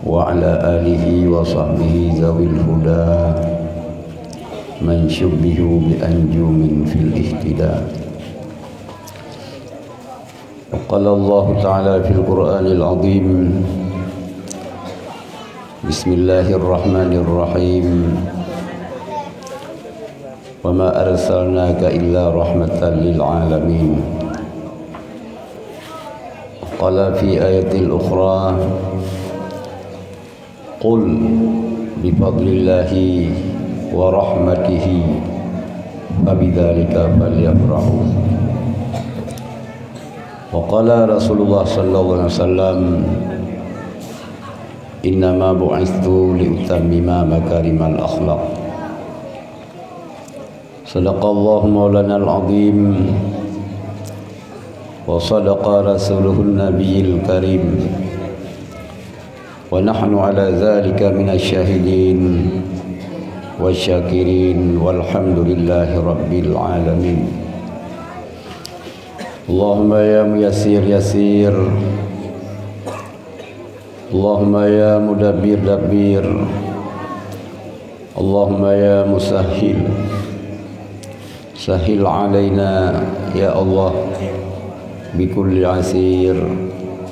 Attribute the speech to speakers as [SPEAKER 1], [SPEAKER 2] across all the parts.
[SPEAKER 1] وعلى آله وصحبه ذوي الهدى من شبهوا بأنجوم في الاهتداء. وقال الله تعالى في القرآن العظيم: بسم الله الرحمن الرحيم وما أرسلناك إلا رحمة للعالمين. قال في آية أخرى: قل بفضل الله ورحمته فبذلك فليفرحوا. وقال رسول الله صلى الله عليه وسلم: إنما بعثت لأتمم مكارم الأخلاق. صدق الله مولانا العظيم وصدق رسوله النبي الكريم ونحن على ذلك من الشاهدين والشاكرين والحمد لله رب العالمين. اللهم يا ميسر يسير، اللهم يا مدبر دبير، اللهم يا مسهل سهل علينا يا الله بكل عسير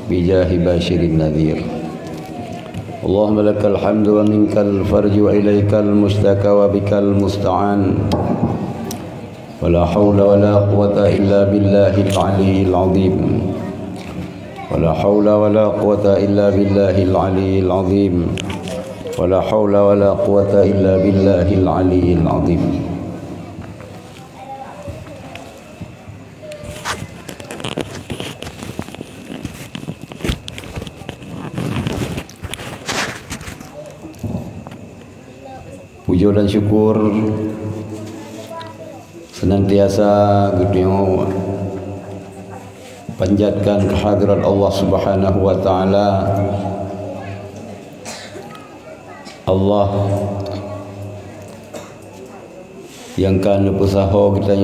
[SPEAKER 1] بجاه باشر النذير. اللهم لك الحمد ومنك الفرج وإليك المشتكى وبك المستعان، ولا حول ولا قوة إلا بالله العلي العظيم، ولا حول ولا قوة إلا بالله العلي العظيم، ولا حول ولا قوة إلا بالله العلي العظيم. Puji dan syukur senantiasa kita panjatkan kehadirat Allah Subhanahu wa taala. Allah yang kan usaha kita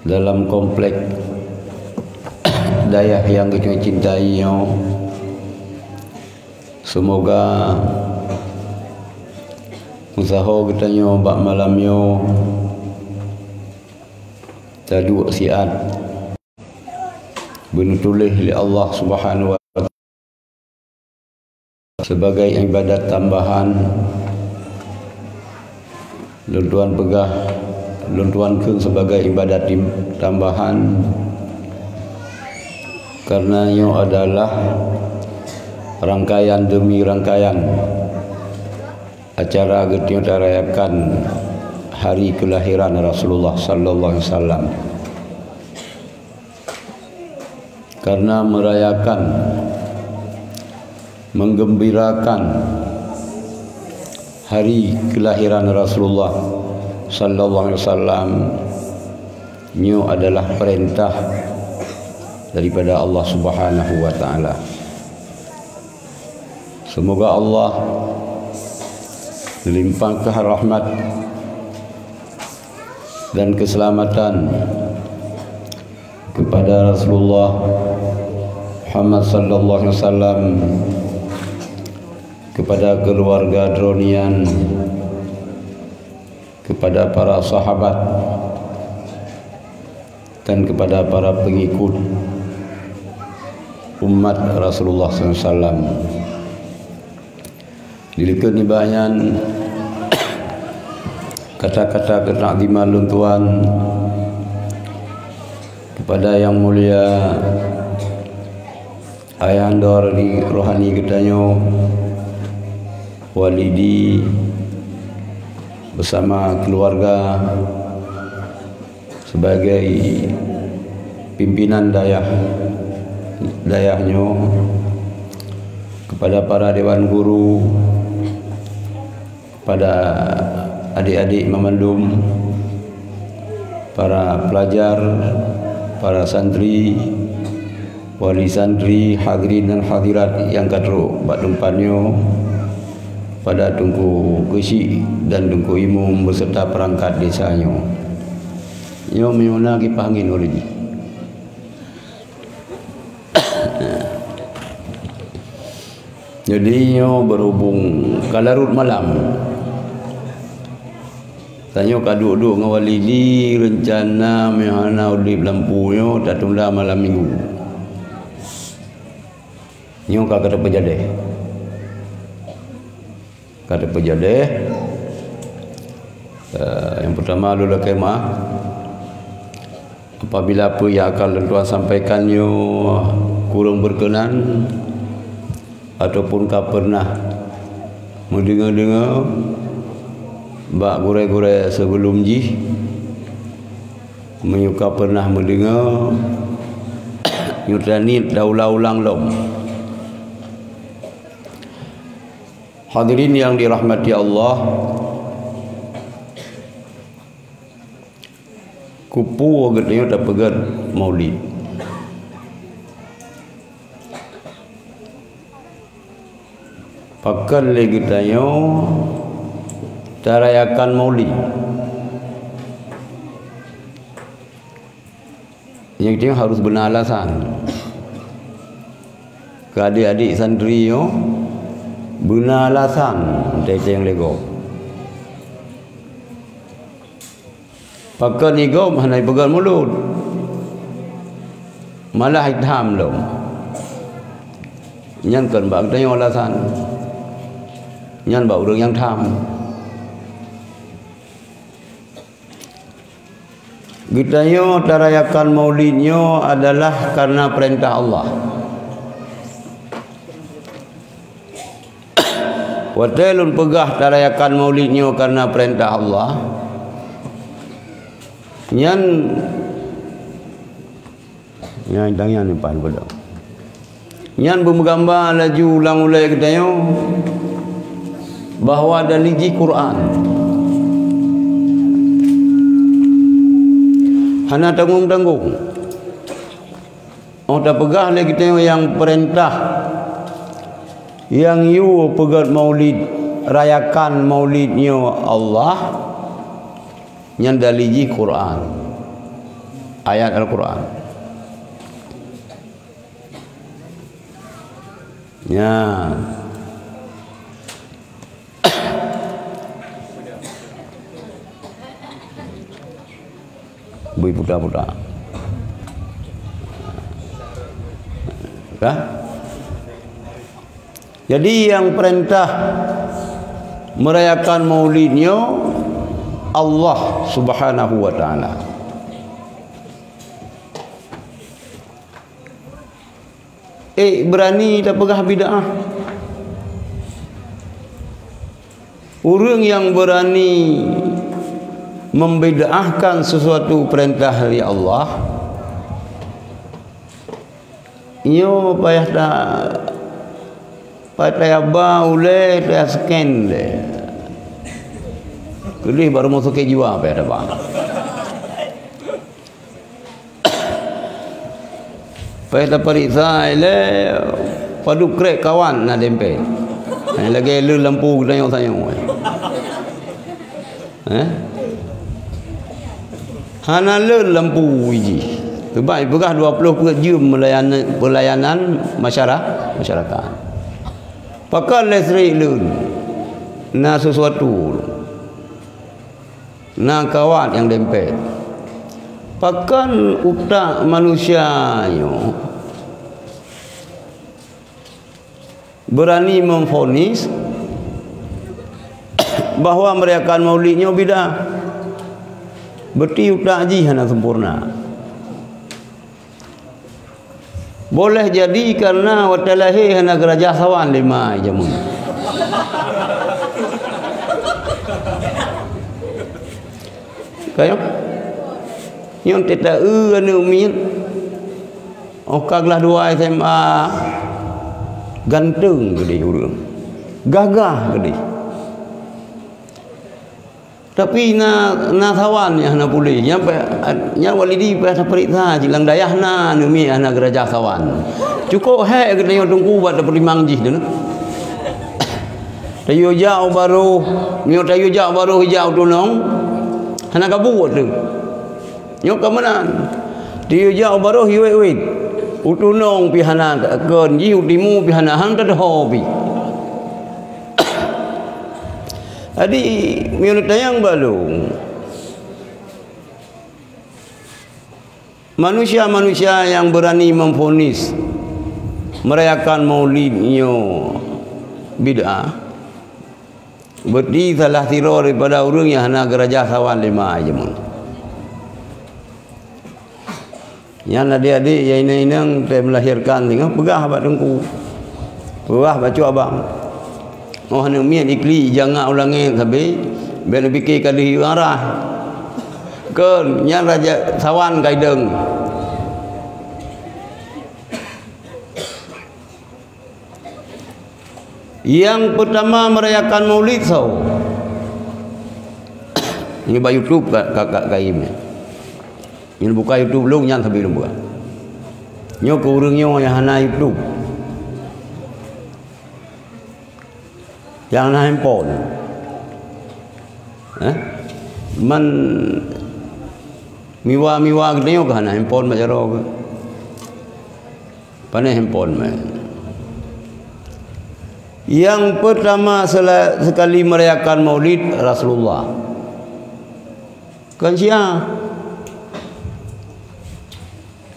[SPEAKER 1] dalam komplek daya yang kita cintai. Semoga usaha kita bak malam tadu siat benutulih li Allah Subhanahu wa taala sebagai ibadat tambahan, luntuan pegah luntuan keung sebagai ibadat tambahan, karena adalah rangkaian demi rangkaian acara getih terayakan hari kelahiran Rasulullah sallallahu alaihi wasallam. Karena merayakan, menggembirakan hari kelahiran Rasulullah sallallahu alaihi wasallam ini adalah perintah daripada Allah Subhanahu wa taala. Semoga Allah melimpahkan rahmat dan keselamatan kepada Rasulullah Muhammad sallallahu alaihi wasallam, kepada keluarga dronian, kepada para sahabat dan kepada para pengikut umat Rasulullah sallallahu alaihi wasallam. Dilikeun ibayan kata-kata ketakdiman luntuan kepada yang mulia ayahanda rohani kedanyo Walidi bersama keluarga sebagai pimpinan dayahnya, kepada para dewan guru, pada adik-adik memandum, para pelajar, para santri, wali santri, hadirin dan hadirat yang katro bak tempanyo, pada tungku kesi dan tungku imum beserta perangkat desanya. Yo miuna ki pangin uliji. Jadi nyo berhubung kalarut malam. Tanya kaduk-duk dengan walidi rencana mehana udip lampunyo tatunda malam minggu. Nyo kata pejadeh. Kata pejadeh. Yang pertama lula kemah. Apabila apa yang akan tuan sampaikannya kurang berkenan ataupun kau pernah mendengar-dengar bak gure-gure sebelum ji menyuka pernah mendengar nyutani daulah-ulang lom. Hadirin yang dirahmati Allah, kupu agaknya tak pegat maulid. Pakan lagi tanya tarayakan maulid. Yang dia harus benar alasan. Ke adik-adik santri yo benar alasan untuk yang lego. Pakai ni gom hanai pegang mulut. Malah hitam lo. Nyan kan bak tanya alasan. Nyan bak orang yang tham. Gitanyo tarayakan maulidnya adalah karena perintah Allah. Watelun pegah tarayakan maulidnya karena perintah Allah. Nyan tangan ni pan pada. Nyan bergambar laju ulang ulai gitanyo bahawa ada liji Quran. Hana tanggung-tanggung. Oh tak pegah lagi kita yang perintah yang you pegat maulid, rayakan maulidnya Allah yang daliji Quran, ayat Al-Quran. Ya. Bui puta-puta. Kah? Jadi yang perintah merayakan maulidnya Allah Subhanahu wa taala. Berani tak pegah bid'ah. Orang yang berani membid'ahkan sesuatu perintah dari Allah, iyo payah tak boleh tak scan le. Kelih baru masuk ke jiwa payah tak bang. Payah tak periksa le padu krek kawan nak dempet. Lagi lu lampu tanya saya. Hana le lampu iji. Sebab pegah 20 jam pelayanan masyarakat. Pakai listrik le. Na sesuatu. Na kawan yang dempet. Pakai utak manusia yo. Berani memfonis bahawa merayakan maulidnya bidah. Berarti utak ji hana sempurna. Boleh jadi karena watalahi hana gerajah sawan 5 jamun. Kayak yang tidak anu min. Okaglah 2 SMA ganteng gede urang. Gagah gede. Tapi na sawan ya na pulih nya walidi pa sa periksa jilang dayahna numi ana gerajah sawan. Cukup he gede tungku buat 5 jih tu. Tayo jauh baru, nyo tayo jauh baru hijau tunong. Hana kabut tu. Nyo ka mana? Tayo jauh baru hiwet-wet. Utunong pi hana keun ji utimu pi hana hang ta ho pi. Jadi miut yang balung manusia-manusia yang berani memvonis merayakan maulidnya bid'ah berarti salah tiro daripada orang yang hana gerajah sawan 5 aja mun. Yang adik-adik yang ini saya melahirkan tengah pegah abang dengku. Pegah baca abang. Oh hana mian ikli jangan ulangi sampai ben fikir kali arah. Ke yang raja sawan kaideng. Yang pertama merayakan maulid sau. Ini buka YouTube kakak kaim. Ini buka YouTube lu yang sambil buka. Nyo ke urangnya yang hana YouTube. Yang hana handphone. Man miwa gede ke hana handphone macam apa? Pandai handphone mah. Yang pertama sekali merayakan maulid Rasulullah. Kan Syiah.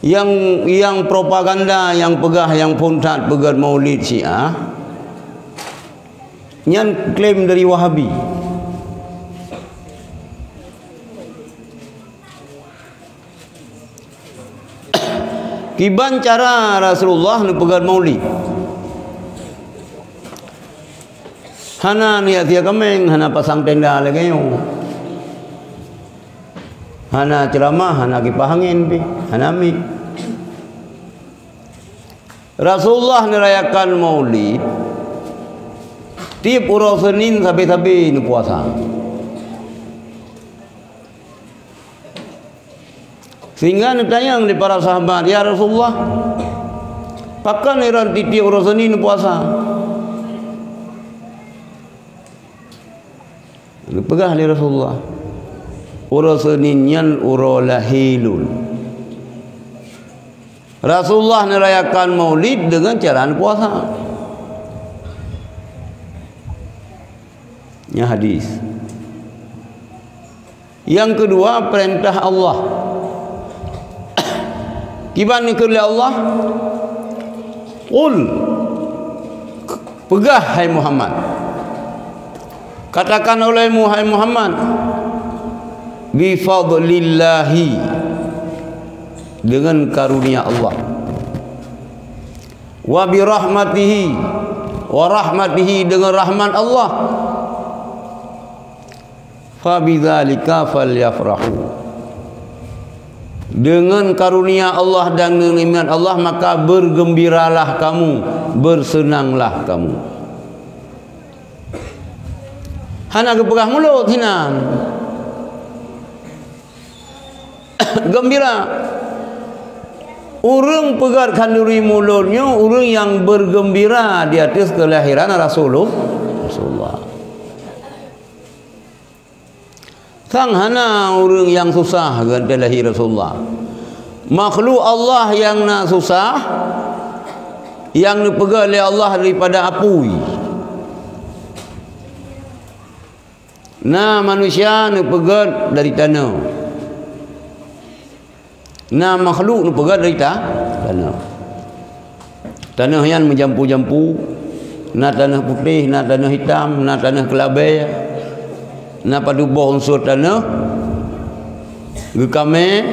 [SPEAKER 1] Yang propaganda, yang pegah, yang puntat pegat maulid Syiah. Yang klaim dari Wahabi. Kiban cara Rasulullah nu pegat maulid. Hana niat dia kemeng, hana pasang tenda lagi yo. Hana ceramah, hana kipas angin pi, hana mik. Rasulullah merayakan maulid tiap urang Senin sampai nu puasa. Sehingga ditanya oleh para sahabat, ya Rasulullah, pakan iran tiap urang Senin nu puasa. Pegah oleh Rasulullah. Ura seninyan ura lahilun. Rasulullah merayakan maulid dengan cara puasa. Ini hadis. Yang kedua perintah Allah. Kiban oleh Allah. Qul. Pegah hai Muhammad. Katakan olehmu hai Muhammad, bi fadlillahi, dengan karunia Allah, wa bi rahmatihi, wa rahmatihi, dengan rahmat Allah, fa bidzalika falyafrahu, dengan karunia Allah dan nikmat Allah maka bergembiralah kamu, bersenanglah kamu. Hana kepegah mulut hinan. Gembira. Urang pegat kanduri mulutnya, urang yang bergembira di atas kelahiran Rasulullah. Sang hana urang yang susah ganti lahir Rasulullah. Makhluk Allah yang na susah, yang dipegat oleh Allah daripada apui. Nah manusia ni pegat dari tanah. Nah makhluk ni pegat dari tanah. Tanah yang menjampu-jampu. Nah tanah putih, nah tanah hitam, nah tanah kelabai. Nah padu boh unsur tanah. Gekame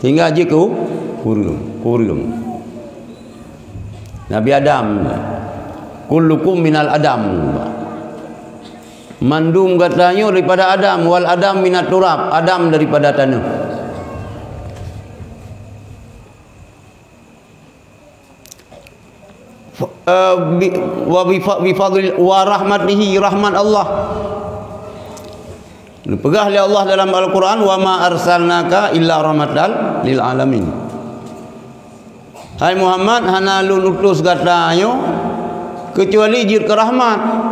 [SPEAKER 1] hingga aja ke kurung. Nabi Adam. Kullukum minal Adam. Mandum katanya daripada Adam, wal Adam minat turab, Adam daripada tanah. Wa rahmatihi, rahmat Allah. Pegah oleh Allah dalam Al-Quran, wa ma arsalnaka illa rahmatan lil alamin. Hai Muhammad, hana lu utus katanya kecuali jir ke rahmat.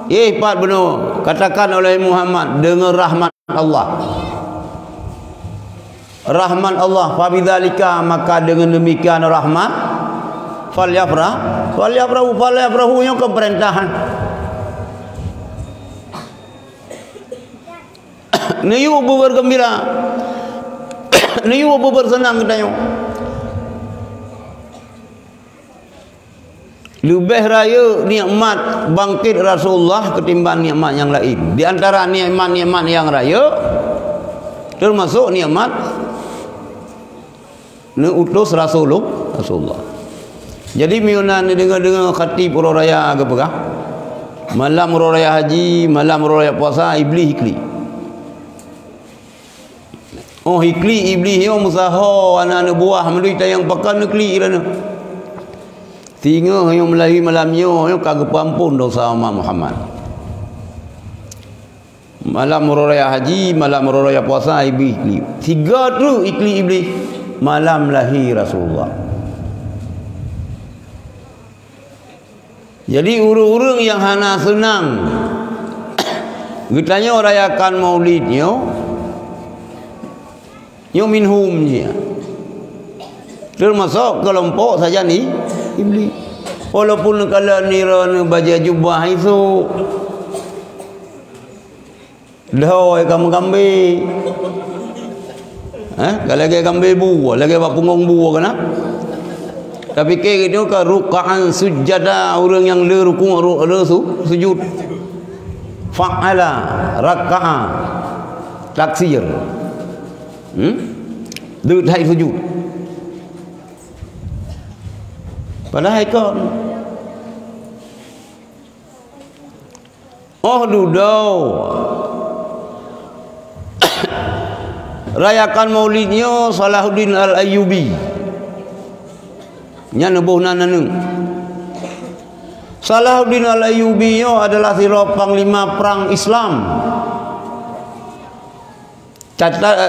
[SPEAKER 1] Pat benar katakan oleh Muhammad dengan rahmat Allah. Rahmat Allah, fa bidzalika, maka dengan demikian rahmat falyafrahu yang keperintahan. Niu bergembira. Niu bersenang katanya. Lebih raya nikmat bangkit Rasulullah ketimbang nikmat yang lain. Di antara nikmat-nikmat yang raya termasuk nikmat utus Rasulullah. Jadi miunan dengar khatib uro raya ke pegah. Malam uro raya haji, malam uro raya puasa iblis hikli. Oh hikli iblis yo musaho anak-anak buah melalui tayang pakan hikli irana. Tinga yang melahir malamnya yang kagak ampun dosa Muhammad. Malam raya haji, malam raya puasa iblis. Tiga tu ikli iblis. Malam lahir Rasulullah. Jadi urung-urung yang hana senang. Getanya rayakan maulidnya. Yo minhum dia. Termasuk kelompok saja ni iblis. Walaupun kalau nirana baca jubah itu dah kamu kambing. Kalau lagi kambing buah, lagi bak punggung buah kena. Tapi ke itu ke ruk'an sujada orang yang le rukuk sujud. Fa'ala raka'a taksir. Duduk hai sujud. Padahal ikon. Oh dudau. Rayakan maulidnya Salahuddin Al-Ayyubi. Nya nebuh nananeng. Salahuddin Al-Ayyubi adalah sirop panglima perang Islam.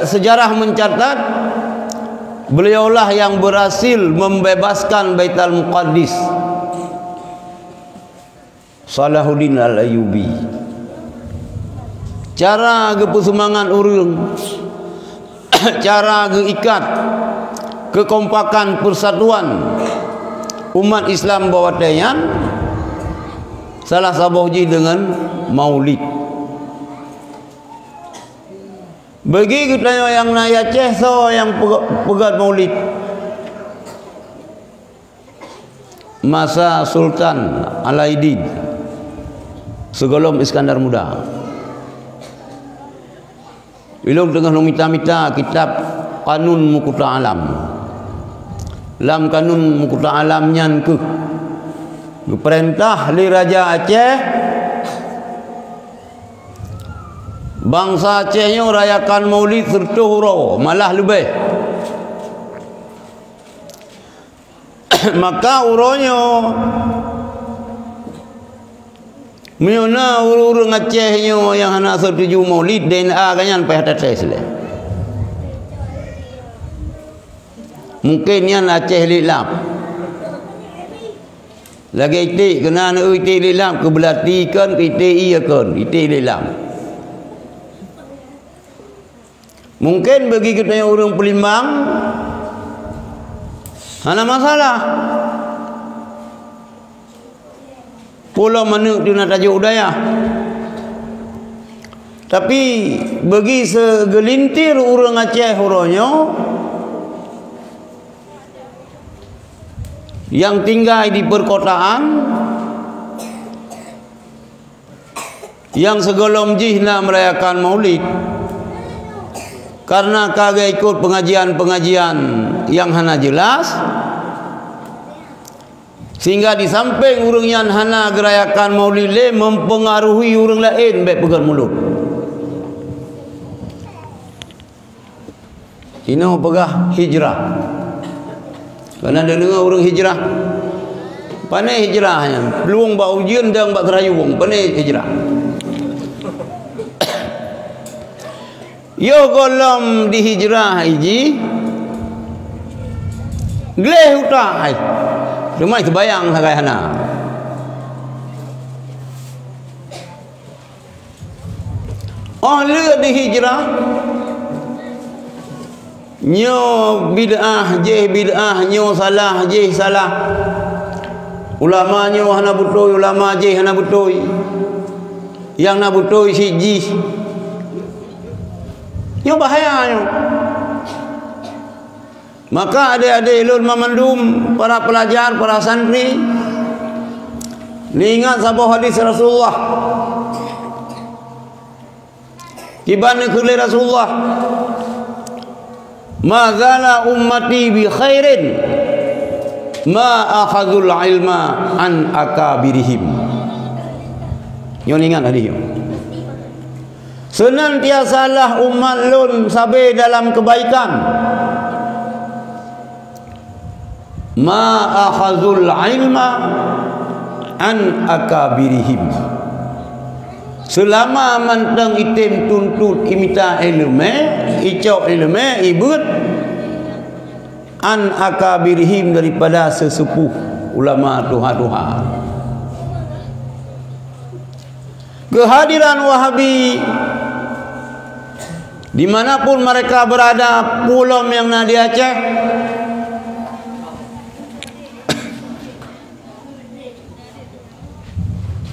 [SPEAKER 1] Sejarah mencatat beliaulah yang berhasil membebaskan Baitul Muqaddis. Salahuddin Al-Ayyubi. Cara kepusumangan urung, cara keikat, kekompakan persatuan umat Islam bawah dayan salah sabohji dengan maulid. Bagi kita yang naya Aceh so yang pegat maulid masa Sultan Alaidin sebelum Iskandar Muda. Ilung tengah mita-mita kitab Kanun Mukuta Alam. Dalam Kanun Mukuta Alam nyan ke perintah li Raja Aceh bangsa Acehnya rayakan maulid serta hurau malah lebih. Maka uronya miuna urung Acehnya yang hana setuju maulid DNA kanyan payah tates le. Mungkin yang Aceh lilap. Lagi itik kena nak itik lilap ke belatikan ke itik iyakan itik lilap. Mungkin bagi kita yang orang Pelimbang hana masalah. Pulau mana dia nak tajuk udaya. Tapi bagi segelintir orang Aceh huronya yang tinggal di perkotaan yang segolom jihna merayakan maulid karena kagak ikut pengajian-pengajian yang hana jelas, sehingga di samping urang yang hana gerayakan maulid le mempengaruhi urang lain baik pegang mulut. Ini pegah hijrah. Karena ada dengar orang hijrah. Pandai hijrahnya. Peluang bak ujian dan bak terayung. Pandai hijrah. Yo golom di hijrah iji. Gleh utah. Rumah itu bayang sakai hana. Oh lihat di hijrah. Nyo bid'ah je bid'ah, nyo salah je salah. Ulama nyo hana betul, ulama je hana betul. Yang nak betul siji. Yang bahayanya. Maka adik-adik ulun memandum, para pelajar, para santri, ingat sebuah hadis Rasulullah. Kibana kuli Rasulullah, ma zala ummati bi khairin ma akhadul ilma an akabirihim. Yang ingat hadis itu. Senantiasalah umat lun sabai dalam kebaikan, ma akhadul ilma an akabirihim. Selama mantang itim tuntut imita ilmu, icok ilmu ibut an akabirihim, daripada sesepuh ulama tuha-tuha. Kehadiran Wahabi dimanapun mereka berada, pulau yang ada di Aceh,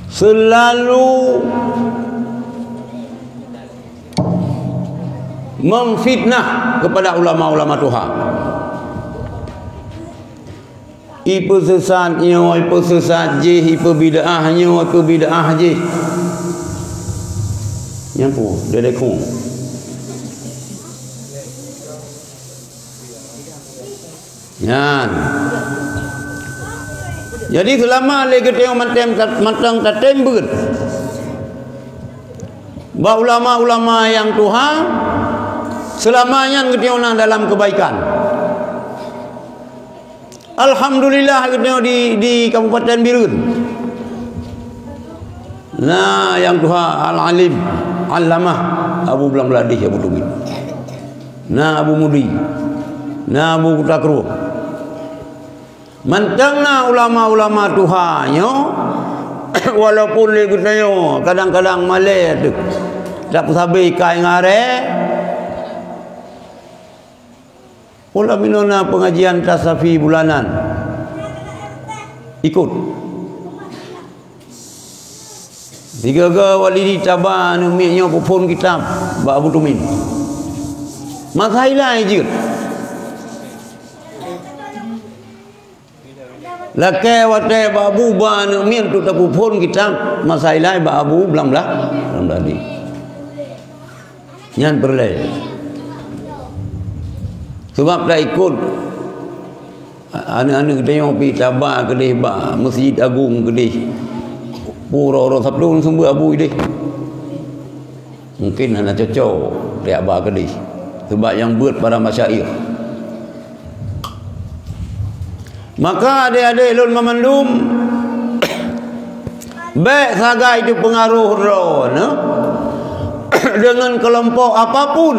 [SPEAKER 1] selalu memfitnah kepada ulama-ulama Tuhan. Ipu sesatnya, ipu sesat je, ipu bid'ahnya, ipu bid'ah je. Nyampu, dedekku. Yan. Jadi selama lagi tengok matang tatembut, bah ulama-ulama yang Tuhan selamanya kita dalam kebaikan. Alhamdulillah kita di Kabupaten Birun. Nah, yang Tuhan Al-Alim, Al-Lamah Abu Blangladih, Abu Tumit. Nah, Abu Mudi. Nah, Abu Kutakru. Mantangna ulama-ulama Tuhannya, walaupun legutnya kadang-kadang malai tu tak sabai kai ngare. Pula minona pengajian tasafi bulanan ikut. Tiga-tiga wali ditaba numiknya pun kitab Mbak Abu Tumin. Masalah je. Laki wate babu ban min tu tapu pun kita masalah babu belang tadi. Yang berlai. Sebab dah ikut anak-anak kita pi tabah kedih ba Masjid Agung kedih. Pura-pura Sabtu sumber abu ini. Mungkin anak cocok dia ba kedih. Sebab yang buat para masyaikh. Maka adik-adik ulun memandum, baik saga itu pengaruh roh dengan kelompok apapun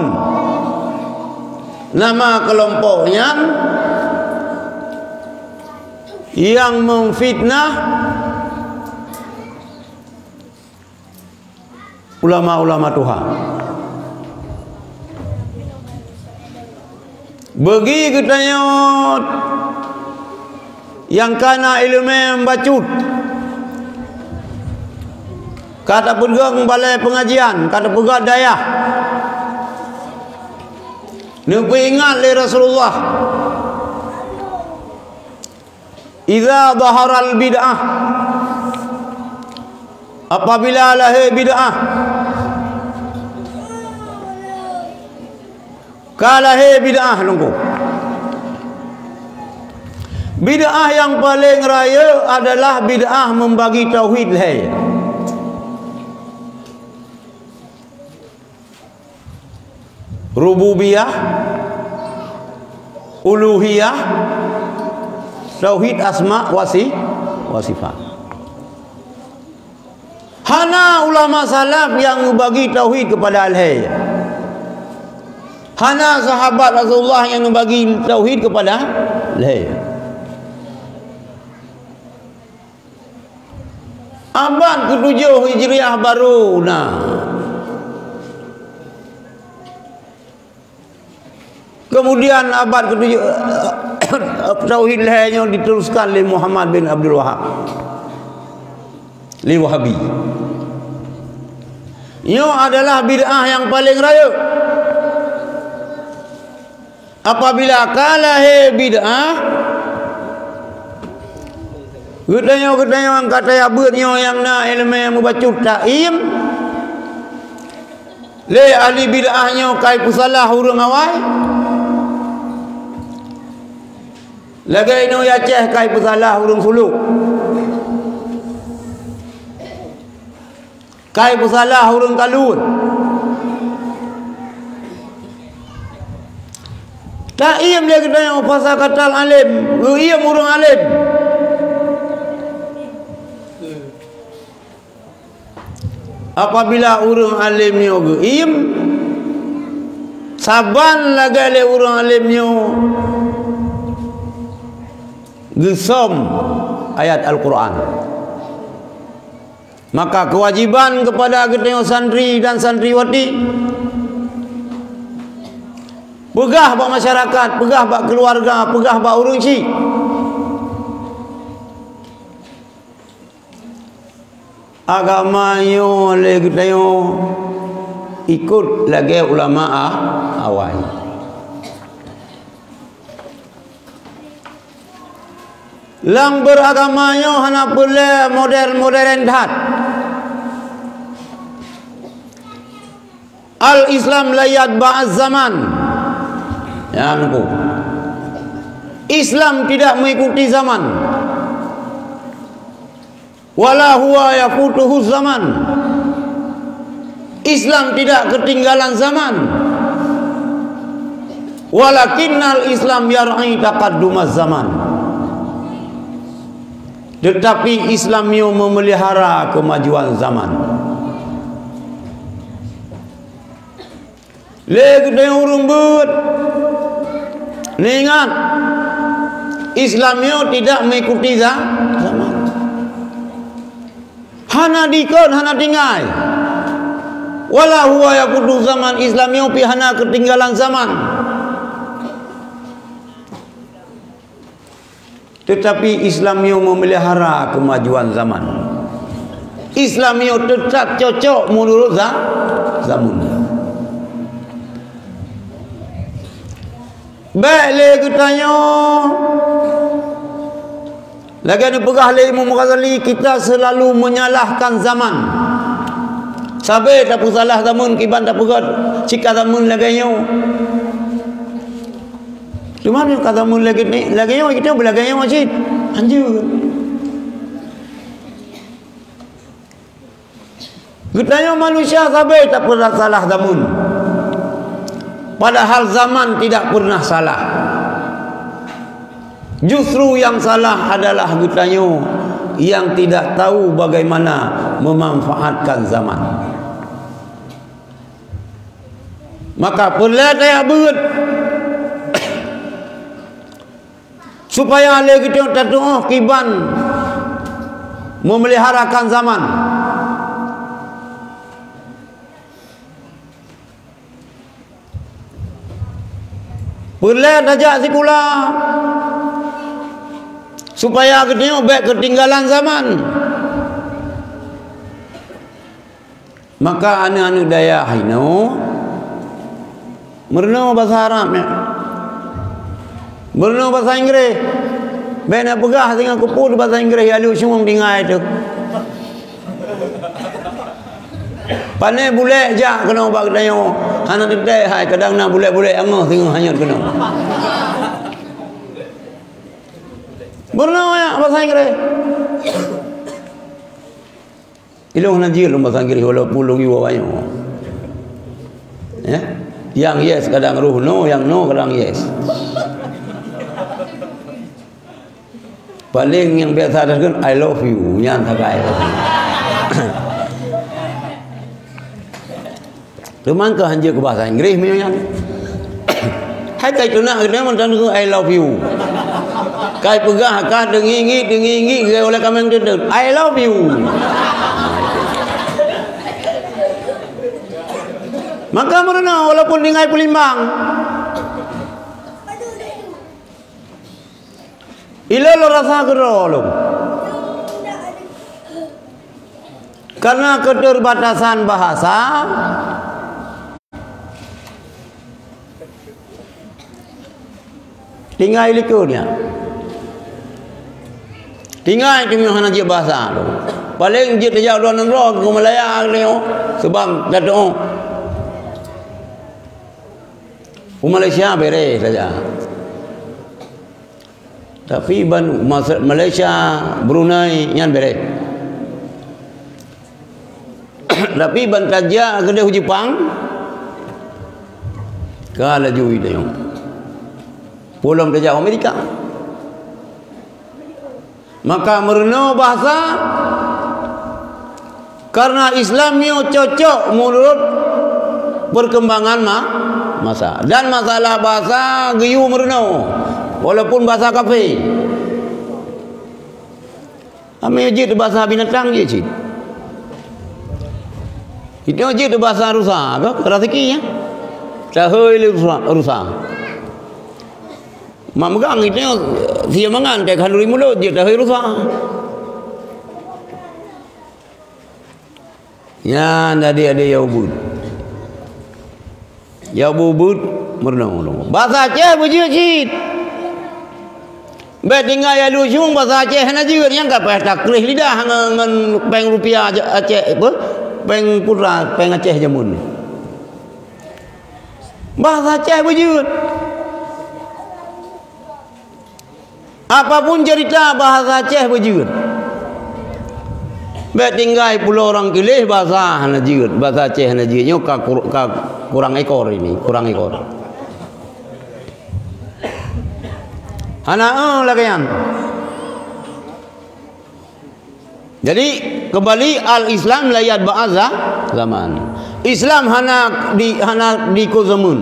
[SPEAKER 1] nama kelompoknya yang memfitnah ulama-ulama Tuhan. Bagi katanya yang kana ilmu membacut, kata pegang balai pengajian, kata pegang dayah, nubu ingat le Rasulullah, idza dhaharal bid'ah, apabila lahir bid'ah, kalahir bid'ah nunggu. Bid'ah yang paling raya adalah bid'ah membagi tauhid lahir. Rububiyah, uluhiyah, tauhid asma wa sifat. Hana ulama salaf yang membagi tauhid kepada al-hayy. Hana sahabat Rasulullah yang membagi tauhid kepada al-hayy. Abad ke-7 Hijriah baru kemudian abad ke-7 tauhid lahirnya diteruskan oleh Muhammad bin Abdul Wahab, li Wahabi. Ini adalah bid'ah yang paling raya. apabila kalah bid'ah, gedanya yang kata ya beutnya yang na ilmu membaca taim, le ahli bid'ahnya kai pusalah hurung awai, lagi ino ya ceh kai pusalah hurung suluk, kai pusalah hurung kalun. Taim dia gedanya pasal katal alim, ia murung alim. Apabila urang alimnya geim, saban lagi le urang alimnya gesom ayat Al-Quran, maka kewajiban kepada gedenya santri dan santriwati, pegah bak masyarakat, pegah bak keluarga, pegah bak urang ci, agamayo le gedenya ikut lagi ulama awal. Lang beragamayo hana pula modern dhat. Al-Islam layat ba'az zaman. Ya aku. Islam tidak mengikuti zaman. Wala huwa yafutuhu zaman. Islam tidak ketinggalan zaman. Walakinnal Islam yar'i taqaddumaz zaman. Tetapi Islam yang memelihara kemajuan zaman. Lagi dengan urung but, ingat Islam yang tidak mengikuti zaman. Hana dikon, hana tinggal. Wala huwa yaqudu zaman, Islam yang pi hana ketinggalan zaman. Tetapi Islam yang memelihara kemajuan zaman. Islam yang tetap cocok menurut zaman. Baik lagi tanya. Lagi ada pegah le Imam Ghazali, kita selalu menyalahkan zaman. Sabe tak salah zaman kiban tak pegat cika zaman laganya. Cuma ni kata mun lagi ni laganya kita belaganya masjid. Anjur. Getanya manusia sabe tak pernah salah zaman. Padahal zaman tidak pernah salah. Justru yang salah adalah getanya yang tidak tahu bagaimana memanfaatkan zaman. Maka perlu daya beut supaya ahli kita terdoa kiban memeliharakan zaman. Perlu dajak sekolah supaya kita baik ketinggalan zaman. Maka anak-anak daya hino merno bahasa Arab ya. Merno bahasa Inggeris. Bena pegah dengan kupu bahasa Inggeris alu semua dengar itu. Pandai boleh jak kena bak tanya. Hana teteh hai kadang nak boleh-boleh angah tengok hanyut kena. Merno ya bahasa Inggeris. Ilmu najil bahasa Inggeris walaupun lagi banyak. Ya. Yang yes kadang ruh no, yang no kadang yes. Paling yang biasa ada kan I love you yang takai. Teman ke hanja ke bahasa Inggeris punya. Hai kai tu nak kena mantan tu I love you. Kai pegah ka dengi oleh kami yang tu I love you. Maka merana walaupun dengai Pulimbang ilo lo rasa gerolo karena keterbatasan bahasa tinggal likurnya. Tinggal cuma hana je bahasa tu. Paling je terjauh luar negara ke Malaya ni sebab datuk. Malaysia beres saja. Tapi Malaysia, Brunei yang beres. Tapi ban kerja kedai Jepang kalah jui dia. Pulang kerja Amerika. Maka merenung bahasa karena Islamnya cocok menurut perkembangan masa. Dan masalah bahasa geyu merenung walaupun bahasa kafe. Ame je bahasa binatang je cik. Itu je bahasa rusa, apa? Razikinya. Cahoi rusa. Mamegang itu dia mangan kayak kalori mulut je cahoi rusa. Ya, tadi ada yaubud. Yaubud merenung. Bahasa Aceh bujur cik. Baik tinggal ya lucu bahasa Aceh na juga yang kapal taklih lidah ngan peng rupiah Aceh apa? Peng pura, peng Aceh jamun. Bahasa Aceh bujur. Apapun cerita bahasa Aceh bujur. Baik tinggal pulau orang kilih bahasa na juga, bahasa Aceh na juga kurang ekor ini, kurang ekor. Hana lagayan. Jadi kembali al-Islam layat ba'azah zaman. Islam hana di ko zaman.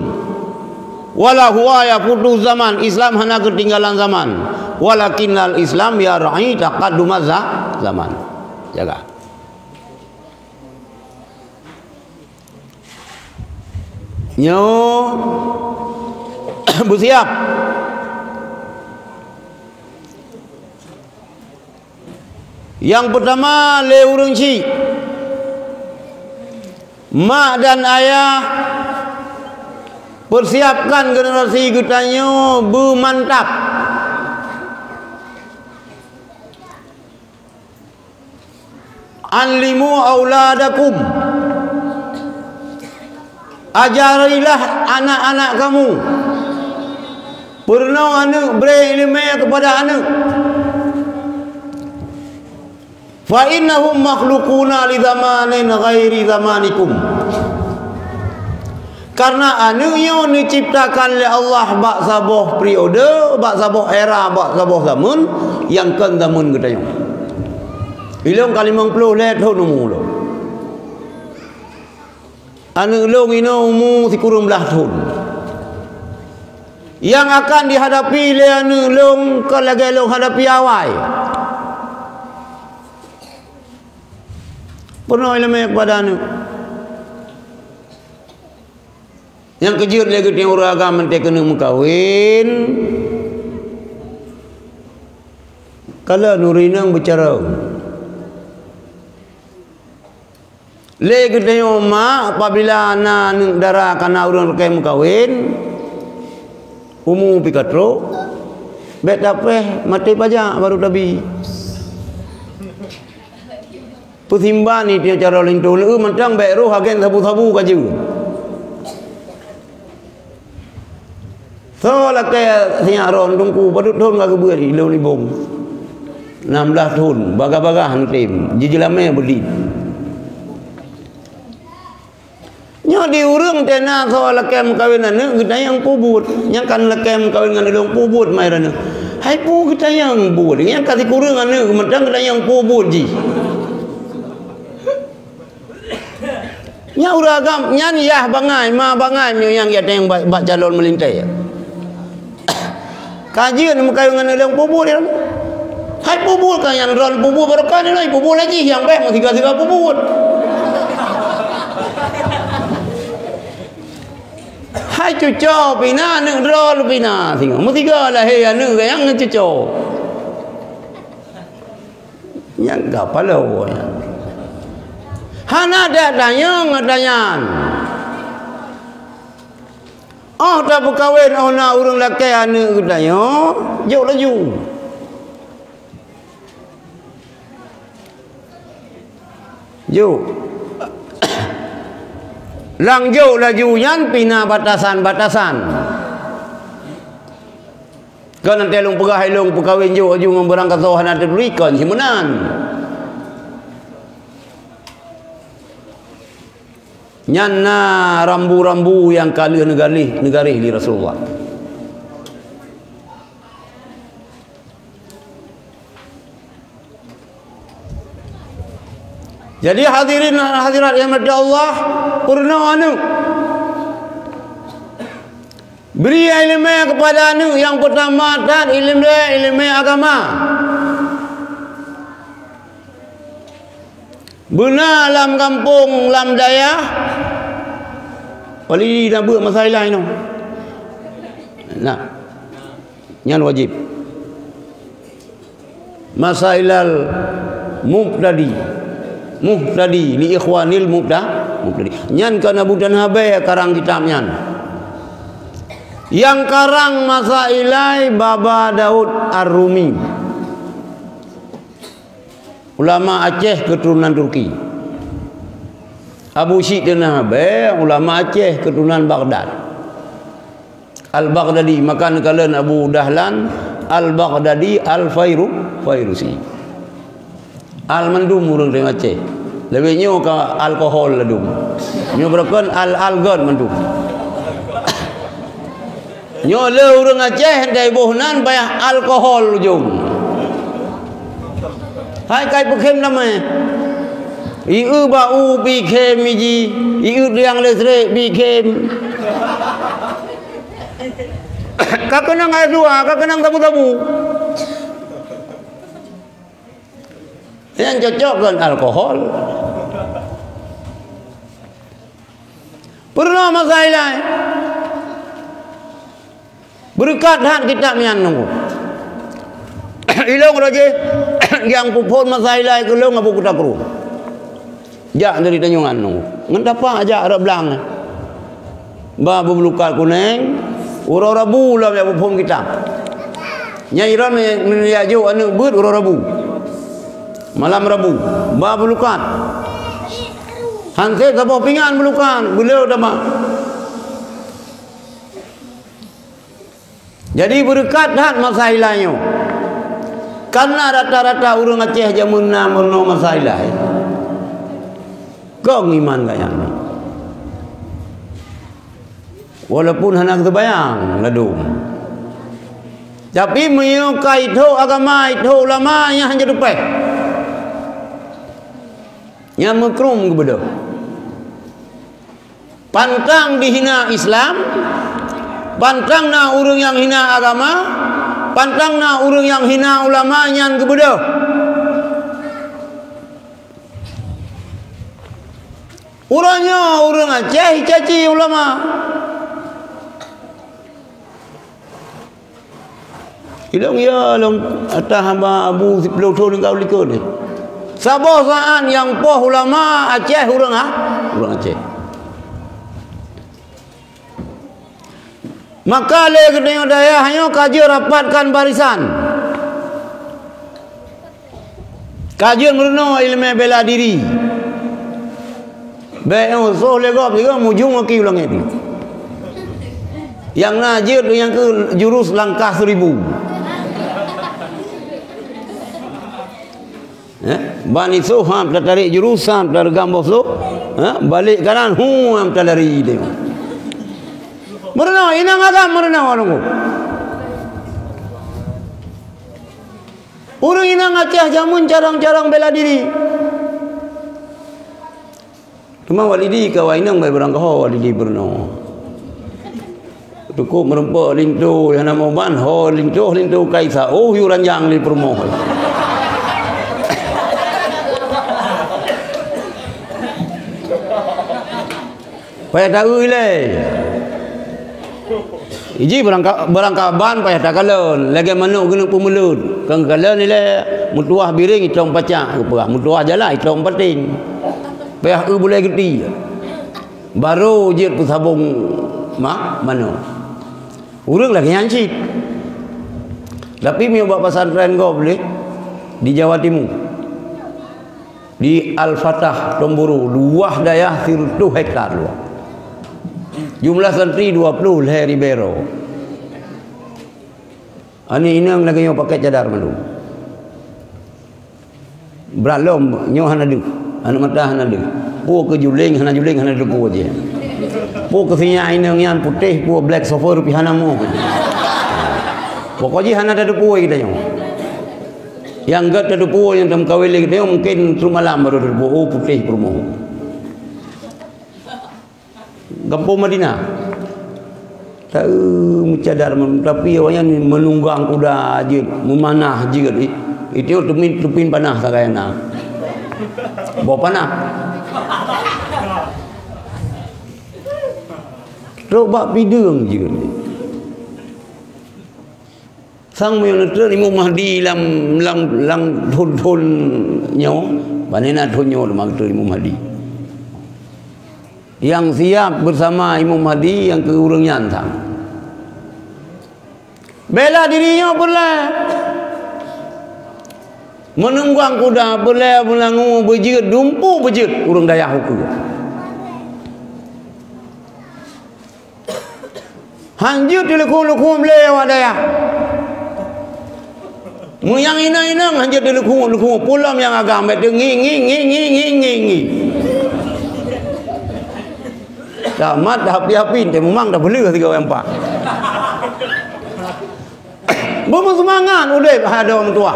[SPEAKER 1] Wala huwa yafutu zaman. Islam hana ketinggalan zaman. Walakin al-Islam ya ra'i taqaddum zaman. Jaga. Nyo bersiap. Yang pertama le urang ci. Mak dan ayah persiapkan generasi kitanya bermantap. Anlimu auladakum. Ajarilah anak-anak kamu. Pernah anak beri ilmu kepada anak. Fa innahum makhluquna li zamanin ghairi zamanikum. Karena anunya diciptakan oleh Allah bak sabuh periode, bak sabuh era, bak sabuh zaman yang kan zaman kita yang. Ilung kali 50 let tahun umur. Anu long ino umur 30 tahun. Yang akan dihadapi oleh anu long kalau long hadapi awal. Pernah ilmu kepada anu. Yang kejut lagi tengok orang agama dia kena mengkawin. Kalau nurinang bicara. Lagi tengok mak apabila anak darah karena orang rekai mengkawin. Umum pikatro. Bet apa mati pajak baru tabi. Putimban ni dia cara lintu lu mentang baik roh agen sabu-sabu kaju. So la kaya siaron tungku badut thon ka kebeul di lu libong. 16 tahun baga-baga hantim jijilame beli. Nya di urang tena so la kem kawinan ne gede yang pubut, nya kan la kem kawin ngan long pubut mai rana. Hai pu kita yang bubut, nya kasih kurang ane mentang gede yang pubut ji. Nya uragam nya yah bangai ma bangai yang ya yang bak jalon melintai. Kajian muka dengan yang pubul ya. Hai pubul kan yang ron pubul berkah ni lai pubul lagi yang baik masih tiga pubul. Hai cucu pina nek ron pina tengok mesti lah he anu yang cucu. Yang gapalo ya. Hana ada dayang. Oh tak berkahwin nak orang lelaki anak katanya. Jauh laju. Jauh. Lang jauh laju yan pina batasan-batasan. Kau nanti long pegah long perkahwin jauh aju memberang kasuhan ada berikan simunan. Nyana rambu-rambu yang kali negari li Rasulullah. Jadi hadirin hadirat yang mati Allah, purna anu beri ilmu kepada anu yang pertama dan ilmu agama. Benar dalam kampung dalam daya wali dah buat masalah ini. Nah, yang wajib masalah muhtadi li ikhwanil muhtadi. Nyan kana budan habe karang kitab nyan. Yang karang masailai Baba Daud Ar-Rumi. Ulama Aceh keturunan Turki. Abu Syidin habe ulama Aceh keturunan Baghdad. Al-Baghdadi makan kalian Abu Dahlan Al-Baghdadi Al-Fairusi. Al-Mandum urang dengan Aceh. Lebih nyo ke alkohol ladum. Nyo berkon al-algon mandum. Nyo le urang Aceh dai bohnan payah alkohol ujung. Hai kai pekhem namanya. Iu bau bikem iji, iu yang lesre bikem. Kak kenang adua, kak kenang tabu-tabu. Yang cocok dengan alkohol. Pernah masalah berkat hat kitab yang nunggu. Ilong raja yang pupun masalah ke long apa kita perlu. Jak dari Tanjungan nunggu. Ngentapa aja Arab belang. Ba berlukat kuning, ura Rabu lah yang pupun kitab. Nyai ram menjaju anu ber ura Rabu. Malam Rabu, ba berlukat. Hanse sapa pingan berlukat, beliau dah mak. Jadi berkat hat masailahnya. Karena rata-rata orang Aceh jamun merno masailah. Kau ngiman gaya. Walaupun hendak terbayang ladum. Tapi menyukai itu agama itu ulama yang hanya depan. Yang mekrum kepada. Pantang dihina Islam, pantang na orang yang hina agama, pantang na orang yang hina ulama yang kepada. Orangnya orang Aceh caci ulama. Ilong ya long atas hamba Abu Ziplo tu kau likut ni. Sabah saat yang poh ulama Aceh orang Aceh. Maka le kedai daya hanya kaji rapatkan barisan. Kajian merenung ilmu bela diri. Baik so legap juga mujung okey ulang itu. Yang najir yang ke jurus langkah 1000. Bani so ham tarik jurusan dari gambar so, balik kanan ham lari dia. Merenung inang agam merenung orang. Orang inang Aceh jamun jarang-jarang bela diri. Cuma walidi kau inang baik berang kau walidi berenung. Cukup merempak lintu yang nama ban ho lintu kaisa yuran yang li permohon. Payah tahu ile. Iji berangkaban payah tak kalon. Lagi manuk kena pemulut. Kang kalon ile mutuah biring itong pacak perah. Mutuah jalan itong pating. Payah boleh geti. Baru je tu sabung mana. Urang lagi hancit. Tapi mi buat pesantren go boleh di Jawa Timur. Di Al-Fatah Tomburu, luah daya 1 hektar luah. Jumlah santri 20 leher Ribero. Ani inang lagi yang pakai cadar malu. Beralom nyo hana du, anak mata hana du. Pu ke juling hana du pu je. Pu ke sinya inang yan putih pu black sofa pi hana mu. Pokoknya hana ada pu kita nyo. Yang enggak ada pu yang tam kawin lagi dia mungkin malam baru ada pu putih perumahu. Kampung Madinah. Tahu cadar tapi orang menunggang kuda je, memanah je itu tupin panah sakayana. Bawa panah. Coba pidung je. Sang menyontra Imam Mahdi lam thun nyaw, banena thun nyaw mak Imam Mahdi. Yang siap bersama Imam Mahdi yang ke urang nyantang. Bela dirinya boleh. Menunggang kuda boleh melangu berjeut dumpu berjeut urang daya hukum. Hanjut di lekung-lekung beliau daya. Muyang ina-ina hanjut di lekung-lekung pulam yang agak ambet ngi. Tamat dah api-api dia memang dah beli 3 orang 4. Bersemangat udah ada orang tua.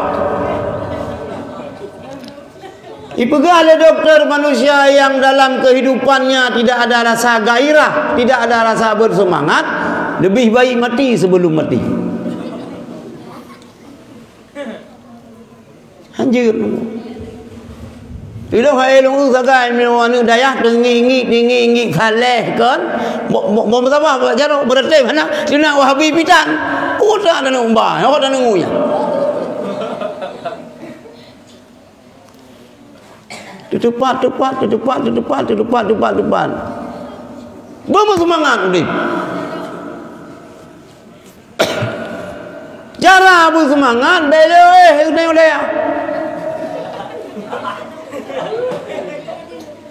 [SPEAKER 1] Ipegah oleh dokter manusia yang dalam kehidupannya tidak ada rasa gairah, tidak ada rasa bersemangat, lebih baik mati sebelum mati. Anjir. Tidak hai long sagai mewani dayah tinggi kaleh kan. Mau apa jaro berarti mana? Sina wahabi pitan. Udah ada umbah, ada ngunya. Tepat. Bersemangat udah. Cara bersemangat beliau udah.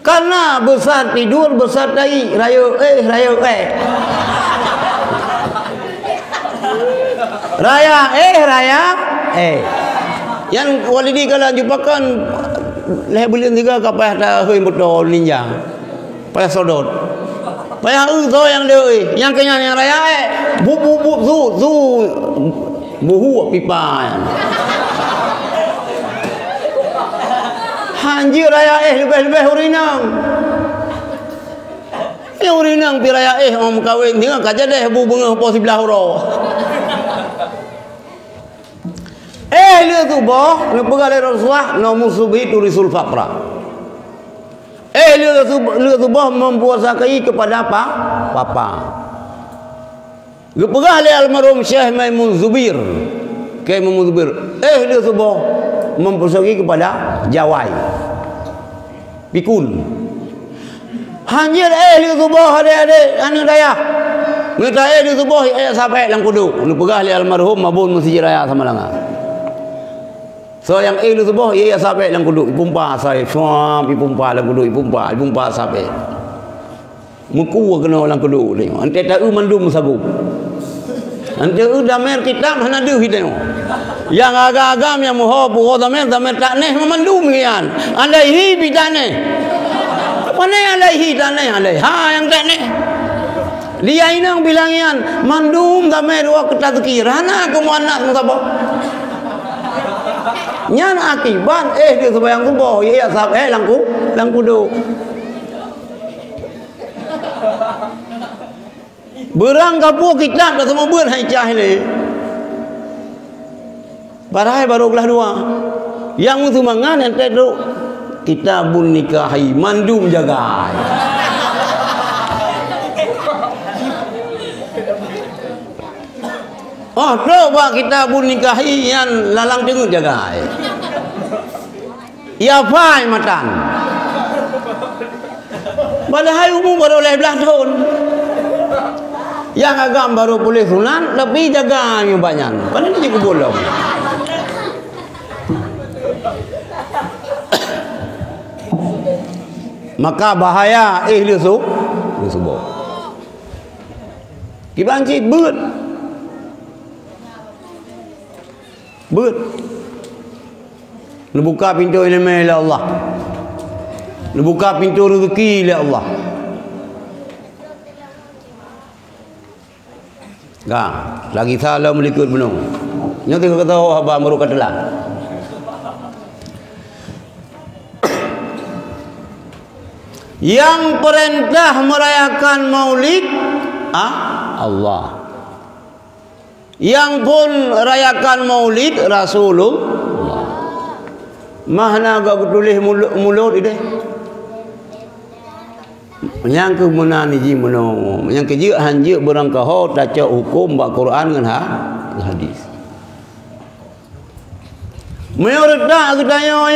[SPEAKER 1] Karena besar tidur, besar dai, rayo. Raya. Yang walidi kalau jumpakan leh bulan 3 kapah dah hoi betul ninja. Payah sodot. Payah so yang dia yang kenyang yang raya bu zu buhu pipa. Hanjir raya lebih urinang. Ya urinang pi raya om kawin tinggal kaja deh bu bengah po sebelah ro. Lihat tu boh, ngepegale Rasulullah nomor subi turisul faqra. Lihat tu boh mempuasakai kepada apa? Papa. Ngepegale almarhum Syekh Maimun Zubir. Ke Maimun Zubir. Lihat tu boh mempuasakai kepada Jawai. Pikul. Hanjir lihat tu boh ada anu daya. Minta lihat tu boh ayat sampai lang kudu. Ngepegale almarhum mabun mesti raya sama langa. So yang itu boh ia sampai lang kudu ipumpa saya suam ipumpa lang kudu ipumpa sampai muku kena lang kudu ni ante ta mandum sabu ante damer kitab hana du hideno yang agam yang moho buho damer tak neh mandum kian andai hi bidane mana andai hi dane andai yang tak neh dia inang bilangian mandum damer wa ketazkir hana kemuanat musabah nyan akibat dia sebayang subuh ia sampai lang kudu berang kapu kitab dah semua buat hai cah ni barahai baru belah 2 yang semangat ente tu kitabun nikahi mandum jaga coba kita pun nikahi yang lalang dengung jaga. Ya fai matan. Padahal umum baru 11 tahun. Yang agam baru boleh sunat, tapi jaga yang banyak. Kan ini juga boleh. Maka bahaya ihli subuh. Kibancit beut. Lu buka pintu ilmu oleh Allah. Lu buka pintu rezeki oleh Allah. Gak, lagi salah melikut benung. Nyoto kata haba meru katelah. Yang perintah merayakan Maulid Allah. Yang pun rayakan Maulid Rasulullah. Mahna gak tulis mulut ini. Yang ke menani ji meno, yang ke je hanje berangkah taca hukum bak Quran dengan hadis. Menurut dak katanya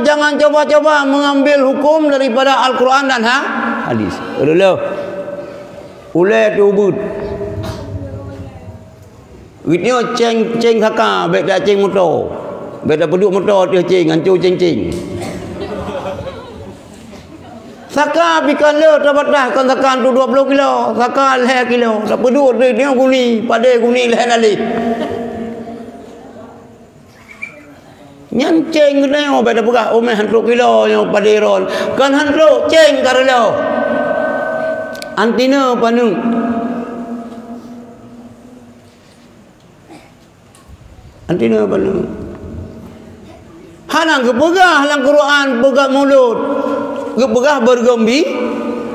[SPEAKER 1] jangan coba-coba mengambil hukum daripada Al-Quran dan hadis. Dulu. Ulai tu but. Witnya ceng kakak, baik dah ceng motor. Baik dah peduk motor dia ceng, hancur ceng. Saka pikan le tabatah kan sakan tu 20 kilo, saka 1 kilo. Tak peduk dia guni, pada guni leh nali. Nyanceng kena pada pegah omeh 100 kilo yang pada ron. Kan 100 ceng karelo. Antina panu. Antina panu. Hanang kepegah lang Quran pegah mulut. Kepegah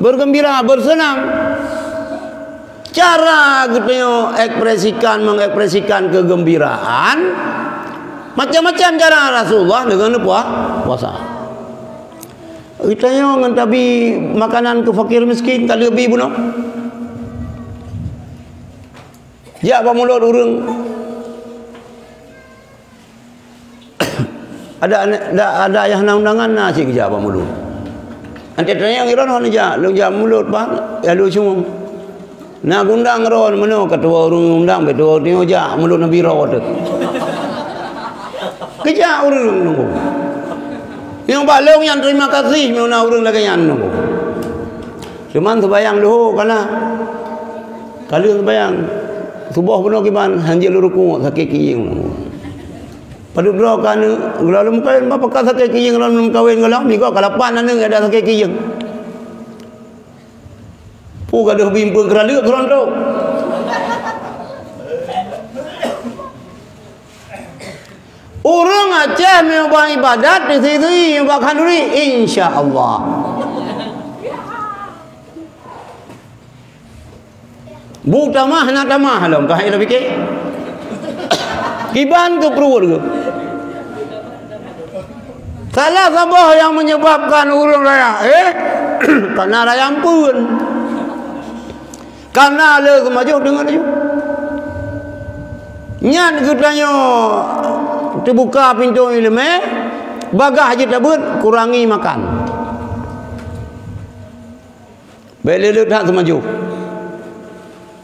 [SPEAKER 1] bergembira, bersenang. Cara kita mengekspresikan kegembiraan macam-macam cara Rasulullah dengan puasa. Kita yang ngentabi makanan ke fakir miskin tak lebih bunuh. Ya apa mulut urang. ada ayah undangan nasi kerja apa mulut. Nanti tanya yang iron aja, lu jam mulut bang, ya lu cuma. Nak undang ron mana ketua urang undang betul dia aja mulut nabi rawat. Kerja urang nunggu. Yang balong yang terima kasih mana urang lagi yang nunggu. Cuman terbayang lu kana. Kalau terbayang subuh benar kiban hanjil ruku sakit kiying. Pada dua kan kalau mungkin bapa kata sakit kiying kalau kawin kalau minggu kalapan anu ada sakit kiying. Pu gaduh bimbang kerala kerondo. Orang Aceh memang ibadat di situ yang kanuri insya-Allah. Bu tamah nak tamah lom kah ila fikir. Kiban ke perur ke. Salah sabah yang menyebabkan urang raya karena raya ampun. Karena le kemaju dengan dia. Nyan katanya terbuka pintu ilmu, bagah je tabut kurangi makan. Bele tak semaju.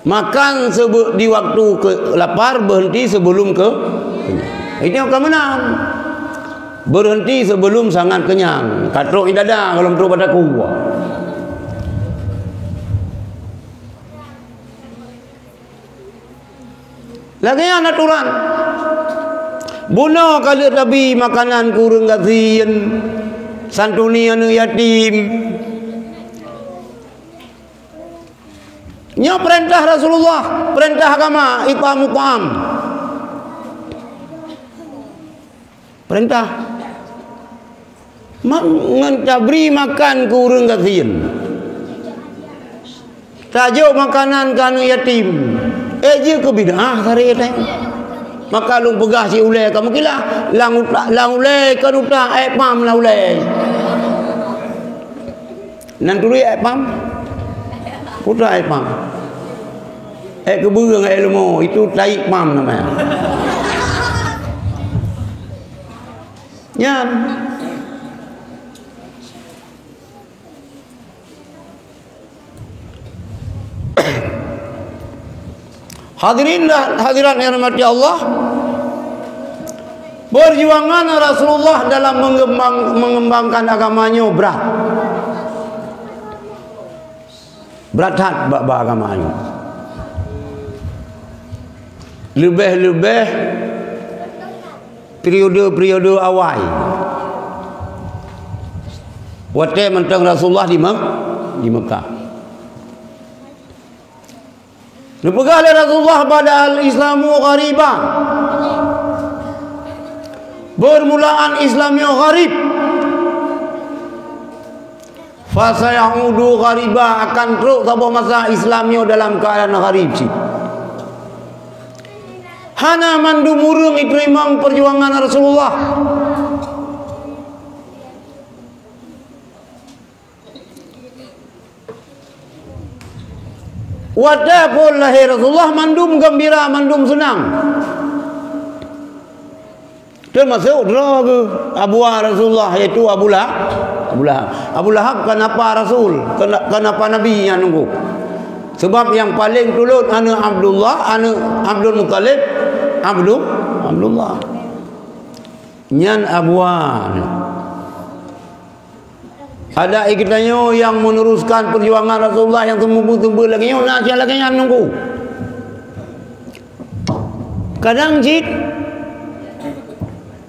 [SPEAKER 1] Makan di waktu ke lapar, berhenti sebelum ke kenyang. Ini akan menang. Berhenti sebelum sangat kenyang. Katrok dada kalau terus pada kuah. Lagi yang aturan. Bunuh kali tabi makanan kurang gazian. Santuni anu yatim. Nya perintah Rasulullah, perintah agama, iqam. Perintah. Mentabri makan kurang gazian. Tajuk makanan kanu yatim. Je ke bidah hari ini. Maka lu pegah si ulai kamu kila lang ulai kan utah pam la ulai. Nan tului pam. Putra pam. Keburang ilmu itu taik pam namanya. Nyan. Hadirin dan hadirat yang dirahmati Allah, perjuangan Rasulullah dalam mengembangkan agamanya berat. Berat bab agamanya. Lebih-lebih periode awal. Waktu mentang Rasulullah di Mekah. Dipegah oleh Rasulullah pada al-Islamu ghariban. Bermulaan Islamnya gharib. Fasayaudu ghariba, akan terus sampai masa Islamnya dalam keadaan gharib sih. Hana mandu murung diterima perjuangan Rasulullah. Wadapun lahir Rasulullah mandum gembira, mandum senang. Termasuk ke Abu Rasulullah, yaitu Abu Lahab. Abu Lahab kenapa Rasul? Kenapa Nabi yang nunggu? Sebab yang paling tulut anu Abdullah, anu Abdul Muttalib, Abdullah. Nyan Abuan. Ada ikutnya yang meneruskan perjuangan Rasulullah yang tumbuh lagi, nak siapa lagi yang nunggu. Kadang jid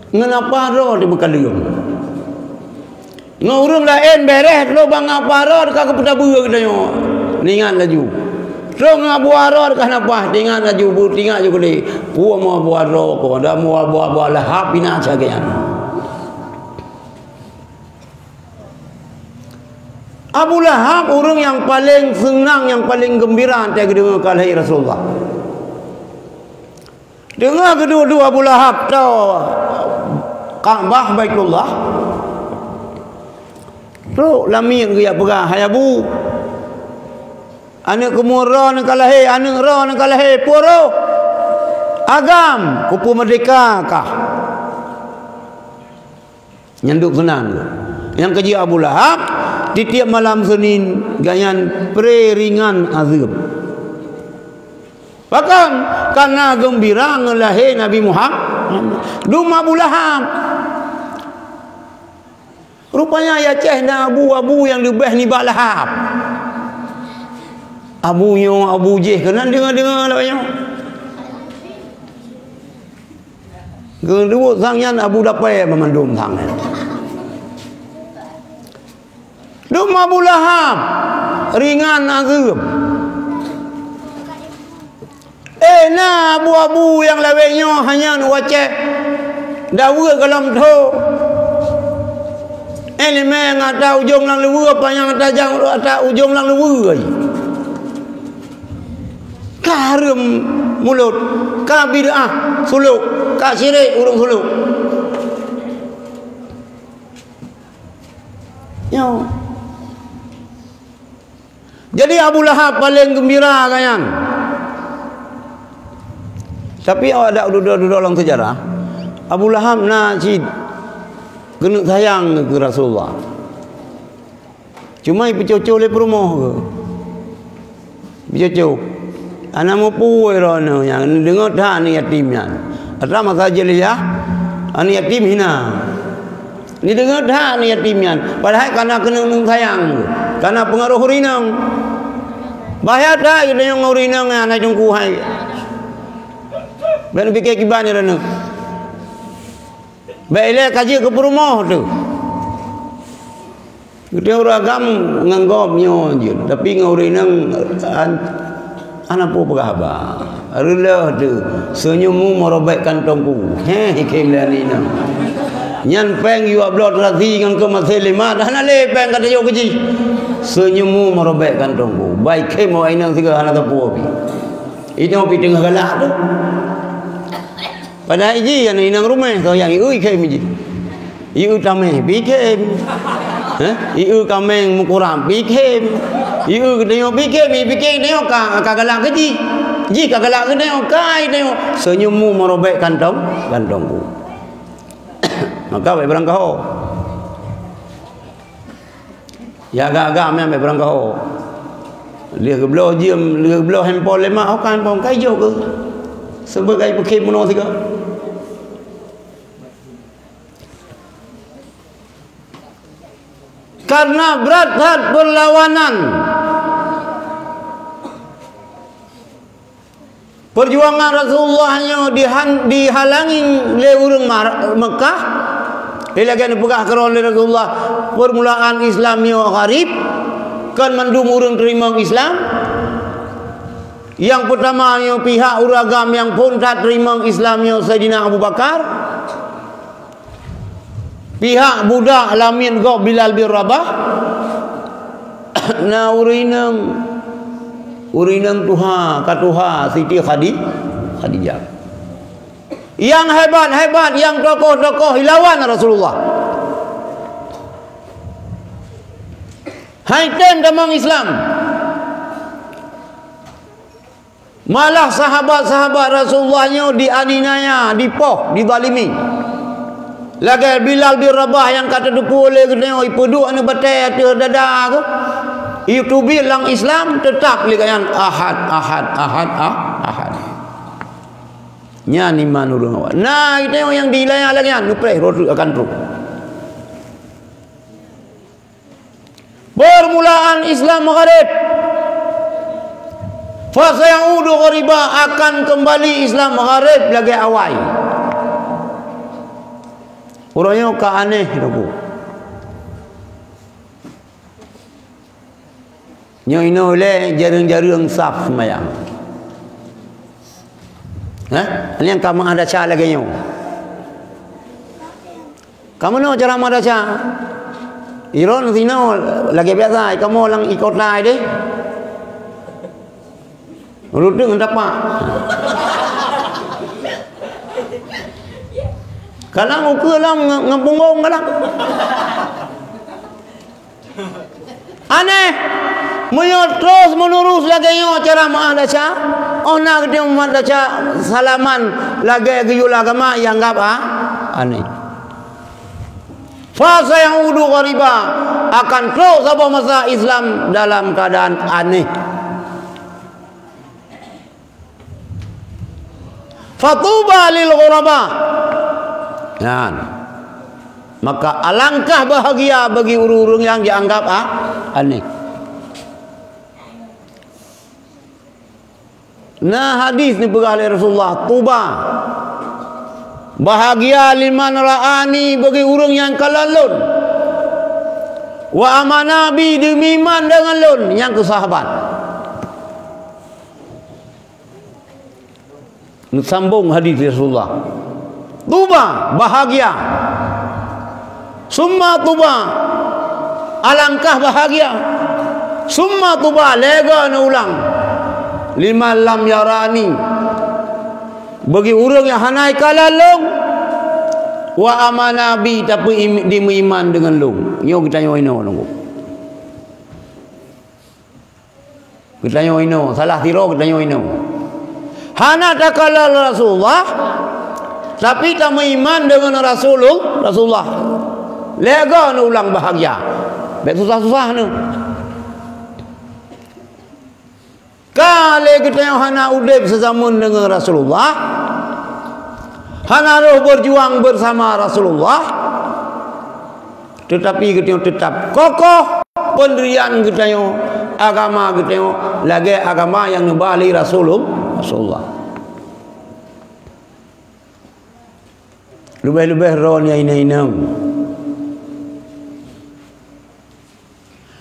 [SPEAKER 1] ngapa roh di bekalium. Ngurung lain beres lo bang apa roh dekat kepada buah katanya. Ningan laju. Roh ngabu roh dekat apa? Ningan laju bu tinggal juga ni. Puah mau buat roh ko, dah mau buat lahap bina cagayan. Abu Lahab orang yang paling senang, yang paling gembira antara kedua kali Rasulullah. Dengar kedua-dua Abu Lahab tahu Kaabah Baitullah. Tu lamin dia pegah hayabu. Anak kemurah nak kalahi, anak ra nak kalahi puro. Agam kupu merdeka kah. Nyanduk senang. Yang keji Abu Lahab di tiap malam Senin ganyan peringan azab. Bahkan karena gembira ngelahi Nabi Muhammad Duma Abu Lahab. Rupanya ya cehna abu yang lebih ni Bak Lahab. Abunya Abu Jeh kena dengar lah banyak. Kedua sangyan Abu Dapai memandum tangan. Duma Abu Lahab ringan azab. Na abu-abu yang laweknya hanya wacek dawa kalam tu. Elemen ngata ujung lang lewa apa yang tajang atas ujung lang lewa. Karum mulut, ka bid'ah suluk, ka syirik urung suluk. Yo. Jadi Abu Lahab paling gembira kan. Tapi ada duduk dalam sejarah Abu Lahab najid kena sayang ke Rasulullah. Cuma ipu le rumah ke. Bicu. Anak mau puai rono yang dengar dah ni yatimnya. Ada masa jeliyah ani yatim hina. Ni dengar dah ni yatimnya. Padahal karena kena sayang. Karena pengaruh rinang. Bahaya dah kita yang rinang anak jungku hai. Ben fikir kiban ni rana. Baiklah kaji ke rumah tu. Kita orang agam nganggapnya je. Tapi ngori nang anak pun berkhabar. Rela tu senyummu merobek kantongku. Kemla ni nang. Nyan peng you upload razi ngan ke masih lima dah nak le peng kata yo keji. Senyummu merobek kantongku. Baik ke mau ainang tiga anak tapu api. Itu api tengah galak tu. Pada iji yang inang rumah so yang iu ikem iji. Iu tameh bikem. Iu kameng mukuram bikem. Iu tengok bikem tengok kagalak keji. Ji kagalak ke tengok kai tengok senyummu merobek kantongku. Maka baik berang kau. Ya agak-agak ambil berang kau. Dia belah diam, dia belah handphone lemak, kan handphone kayu ke? Sebagai pekim mono tiga. Karena berat perlawanan perjuangan Rasulullahnya dihalangi oleh orang Mekah. Ilagan pegah kerana Rasulullah permulaan Islamnya gharib kan mendung orang terima Islam. Yang pertama yang pihak uragam yang pun tak terima Islamnya Sayyidina Abu Bakar. Pihak budak lamin kau Bilal bin Rabah. Na urinang Tuhan katuha Siti Khadijah. Yang hebat-hebat, yang tokoh-tokoh hilawan Rasulullah. Haitem damang Islam. Malah sahabat-sahabat Rasulullahnya dianiaya, dipoh, dizalimi. Lagi Bilal bin Rabah yang kata depu oleh kena ipeduk anu batai atas dada ke. Itu bilang Islam tetap ligayan ahad. Nya ni manurung awak. Nah, itu yang dilayang lagi kan nupreh rodu akan truk. Permulaan Islam maghrib. Fa sayaudu ghariba, akan kembali Islam maghrib lagi awal. Orangnya ka aneh tu. Nyo ino le jarang-jarang saf semayang. Ini yang kamu ada cara lagi nyo. Kamu no cara ada cara. Iron sino lagi biasa. Kamu lang ikut lai deh. Rudung dapat. Kalang ukur lah ngepunggung kalang. Aneh. Menyo terus menurus lagi yo cara madaca. Ona gede madaca salaman lagi geyul agama yang anggap aneh. Fasa yang udu ghariba, akan terus apa masa Islam dalam keadaan aneh. Fatuba lil ghuraba. Nah, maka alangkah bahagia bagi urung-urung yang dianggap aneh. Nah, hadis ni berkah oleh Rasulullah, tuba bahagia liman ra'ani bagi urung yang kalalun, wa amanabi demiman dengan lun yang kesahabat. Sambung hadis Rasulullah, tuba bahagia, summa tuba alangkah bahagia, summa tuba lega na ulang lima lam yarani bagi orang yang hanai kalalung wa amanabi tapi diiman dengan lung. Nyo kita nyo ino nunggu. Kita nyo ino salah tiro kita nyo ino. Hana takalal Rasulullah tapi tak beriman dengan Rasulullah. Lega nu ulang bahagia. Baik susah-susah nu. Kalau kita yang hana udib sezamun dengan Rasulullah, hana roh berjuang bersama Rasulullah, tetapi kita yang tetap kokoh pendirian kita yang agama kita yang lagi agama yang ngebali Rasulullah. Lebih-lebih roh ni ini.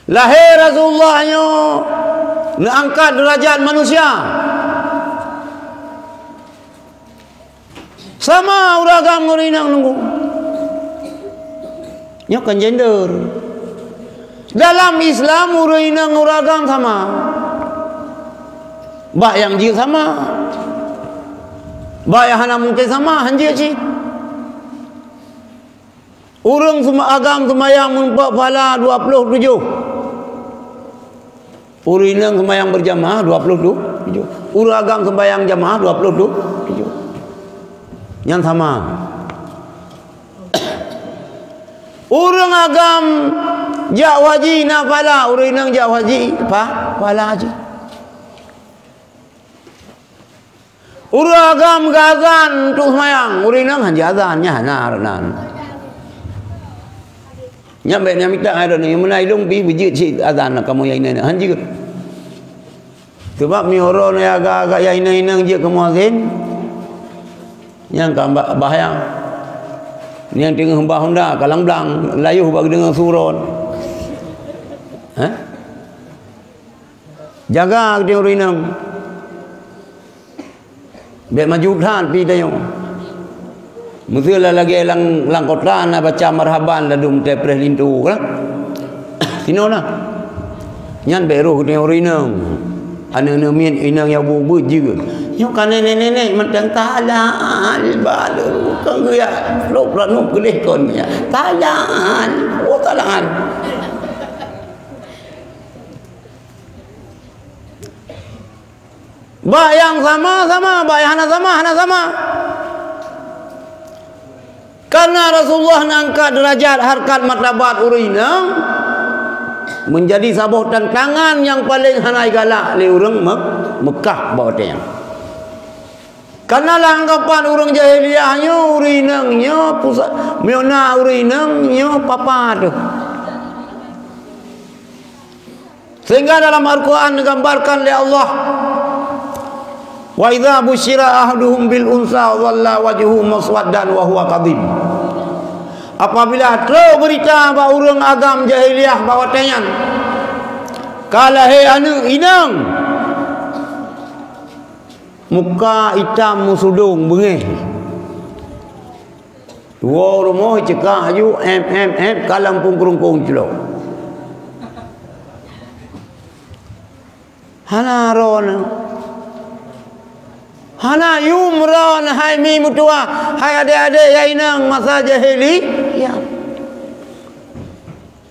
[SPEAKER 1] Lahir Rasulullahnya angkat derajat manusia sama uragam ngurinang nunggu nyokan gender dalam Islam urinang uragam sama bak yang jil sama bak yang hana mungkin sama hanjir cik urang semua agam semayang mempak pahala 27 urinang sembahyang berjamaah 27. Uragam sembahyang jamaah 27. Yang sama. Urang agam jak waji nafala, urinang jak waji pahala haji. Uragam gazan tu semayang. Urinang hanya azannya hanaran. Nyampe minta ada ni menai dong pi biji si azan kamu yang ini hanjir. Sebab mi orang yang agak-agak yang ini je kamu azin. Yang kambak bahaya. Yang tengah hembah honda kalang belang layuh bagi dengan suron. Jaga dia urinam. Biar maju than pi dayo. Mestilah lagi lang kota na baca marhaban ladum te preh lintu kan. Sino na. Nyan beru dia urinam. Ana min inang ya bu je. Yo kan nenek mentang talal balu kan ya lop ranum geleh kon ya. Talal, oh talal. Bayang sama-sama, bayang hana sama. Karena Rasulullah angkat derajat harkat martabat urinang menjadi sabuh tantangan yang paling hanai galak le urang Mekah bawa tayang. Karena anggapan urang jahiliyahnya urinangnya pusat miona urinangnya papa tu. Sehingga dalam Al-Quran digambarkan oleh Allah, wa idza busyira ahaduhum bil unsa dhalla wajhuhu muswaddan wa huwa kadhib. Apabila terus berita bahawa urang agam jahiliyah bawa tanyan kala he anu inang muka hitam musudung bengih dua rumah cekah ju kalang pungkrung celok hana ron hana yumron hai mi mutua hai adik-adik yang inang masa jahili ya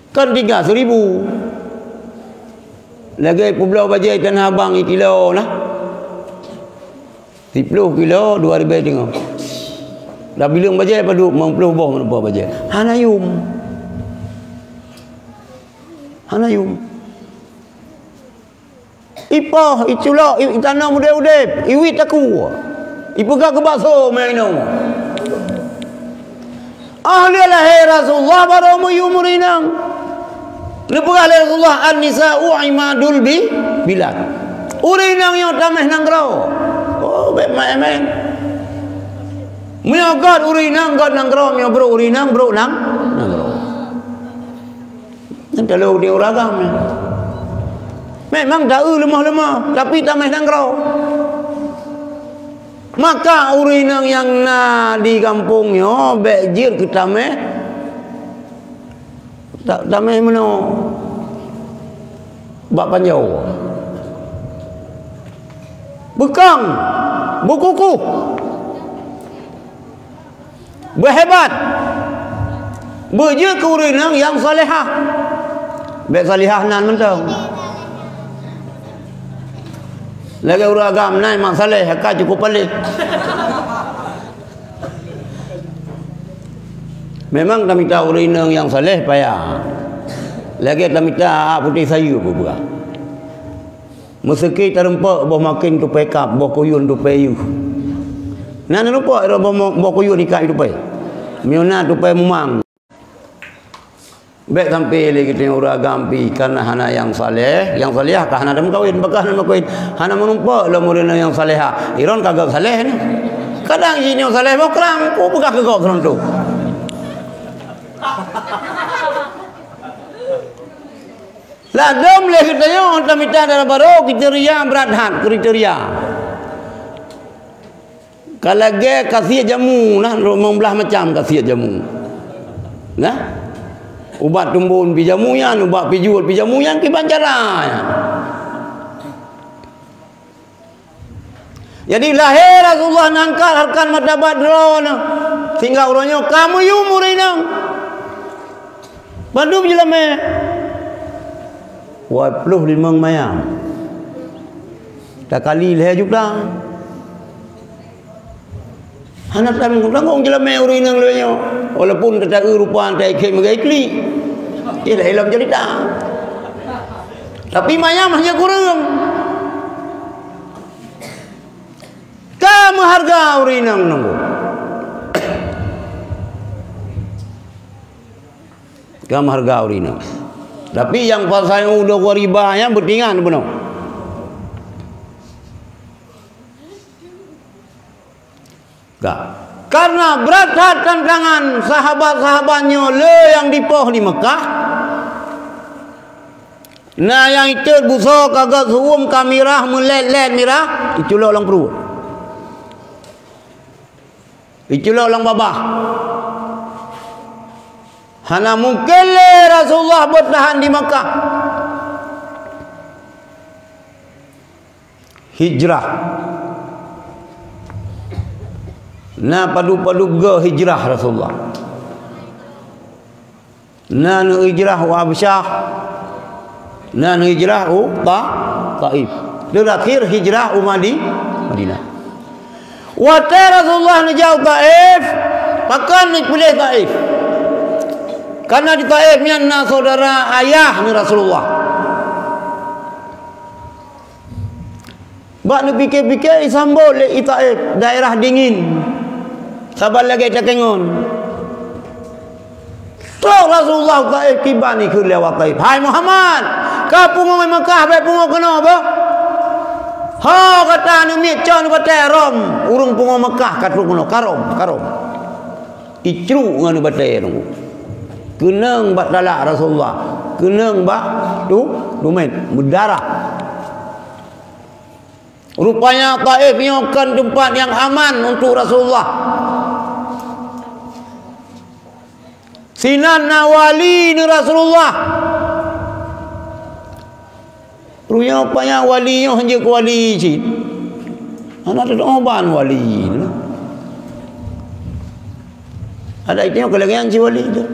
[SPEAKER 1] kan 3,000 lagi pulau bajai Tanah Abang kilo lah 10 kilo 2,000 tengok dah bilang bajai padu 50 boh apa bajai hana yum ipah iculok tanah muda-muda iwit aku ipegak ke bakso main no ahli lahir Rasulullah baru muyumurinang lepegak lahir Rasulullah an-nisa'u imadul bilad urinang yang tamah nangrau oh baik main miogat urinang god nangrau mio bro urinang bro nangrau nanti lalu dia uragam memang dah lemah-lemah tapi tamah nangrau. Maka urinang yang di kampungnya bejir ke tamah mana bak panjau bekang berkukuh berhebat bejir ke urinang yang salihah bek salihah nan mentang lagi urang agam nai mak saleh ka cukup pelik. Memang kami tahu urinang yang saleh payah. Lagi kami tahu putih sayu pula. Meski terempak boh makin tu pekap boh kuyun tu payu. Nana lupa boh kuyun ikat tu pay. Miona tu pay memang. Baik sampai lagi kita urang gampi karena hana yang saleh kah hana dem kawin bekah nama kawin hana menumpak lah murina yang salehah iron kagak saleh ni kadang ini yang saleh bokram ku bekah ke kau tu lah dom le kita yo tamita dalam baru kriteria berat hat kriteria kalau ge kasih jamu nah membelah macam kasih jamu nah ubat tumbun pijamuyan, ubat pijual pijamuyan ke banjaran. Jadi lahir Rasulullah nangkal harkan martabat drone. Sehingga orangnya kamu yumurinang. Bandung jelame. Wa peluh limang mayang. Tak kali leh juga. Anak kami ngomong jelame urinang lehnya. Walaupun tetap rupa tak ikhlas mengaikli. Dia dah hilang cerita. Tapi mayam hanya kurang. Kau kamu harga urinang nunggu. Kamu harga urinang. Tapi yang pasal udah waribahnya bertingan benar. Tak. Karena berat tantangan sahabat-sahabatnya le yang dipoh di Mekah. Nah yang itu busuk agak suum kamirah melet-let mirah, itulah orang perut. Itulah orang babah. Hana mungkin le Rasulullah bertahan di Mekah. Hijrah. Nah padu-padu ke hijrah Rasulullah. Nah hijrah wa Habsyah. Nah hijrah Taif. Terakhir hijrah Madinah. Waktu Rasulullah jauh Taif, pakan pilih Taif. Karena di Taifnya na saudara ayah ni Rasulullah. Bak ni pikir-pikir isambut le Taif, daerah dingin. Sabar lagi tak kengon. Tok Rasulullah Taif kibani ke lewat Taif. Hai Muhammad, kau pungo Mekah baik pungo kena apa? Ha kata ni micon batai rom, urung pungo Mekah kat pungo karom. Icru nganu batai nunggu. Kenang bat dalak Rasulullah. Kenang bat dumen berdarah. Rupanya Taif ni kan tempat yang aman untuk Rasulullah. Sinan wali ni Rasulullah. Rupanya wali yang hanya wali cik. Anak ada oban wali. Ada itu yang kelebihan si wali tu.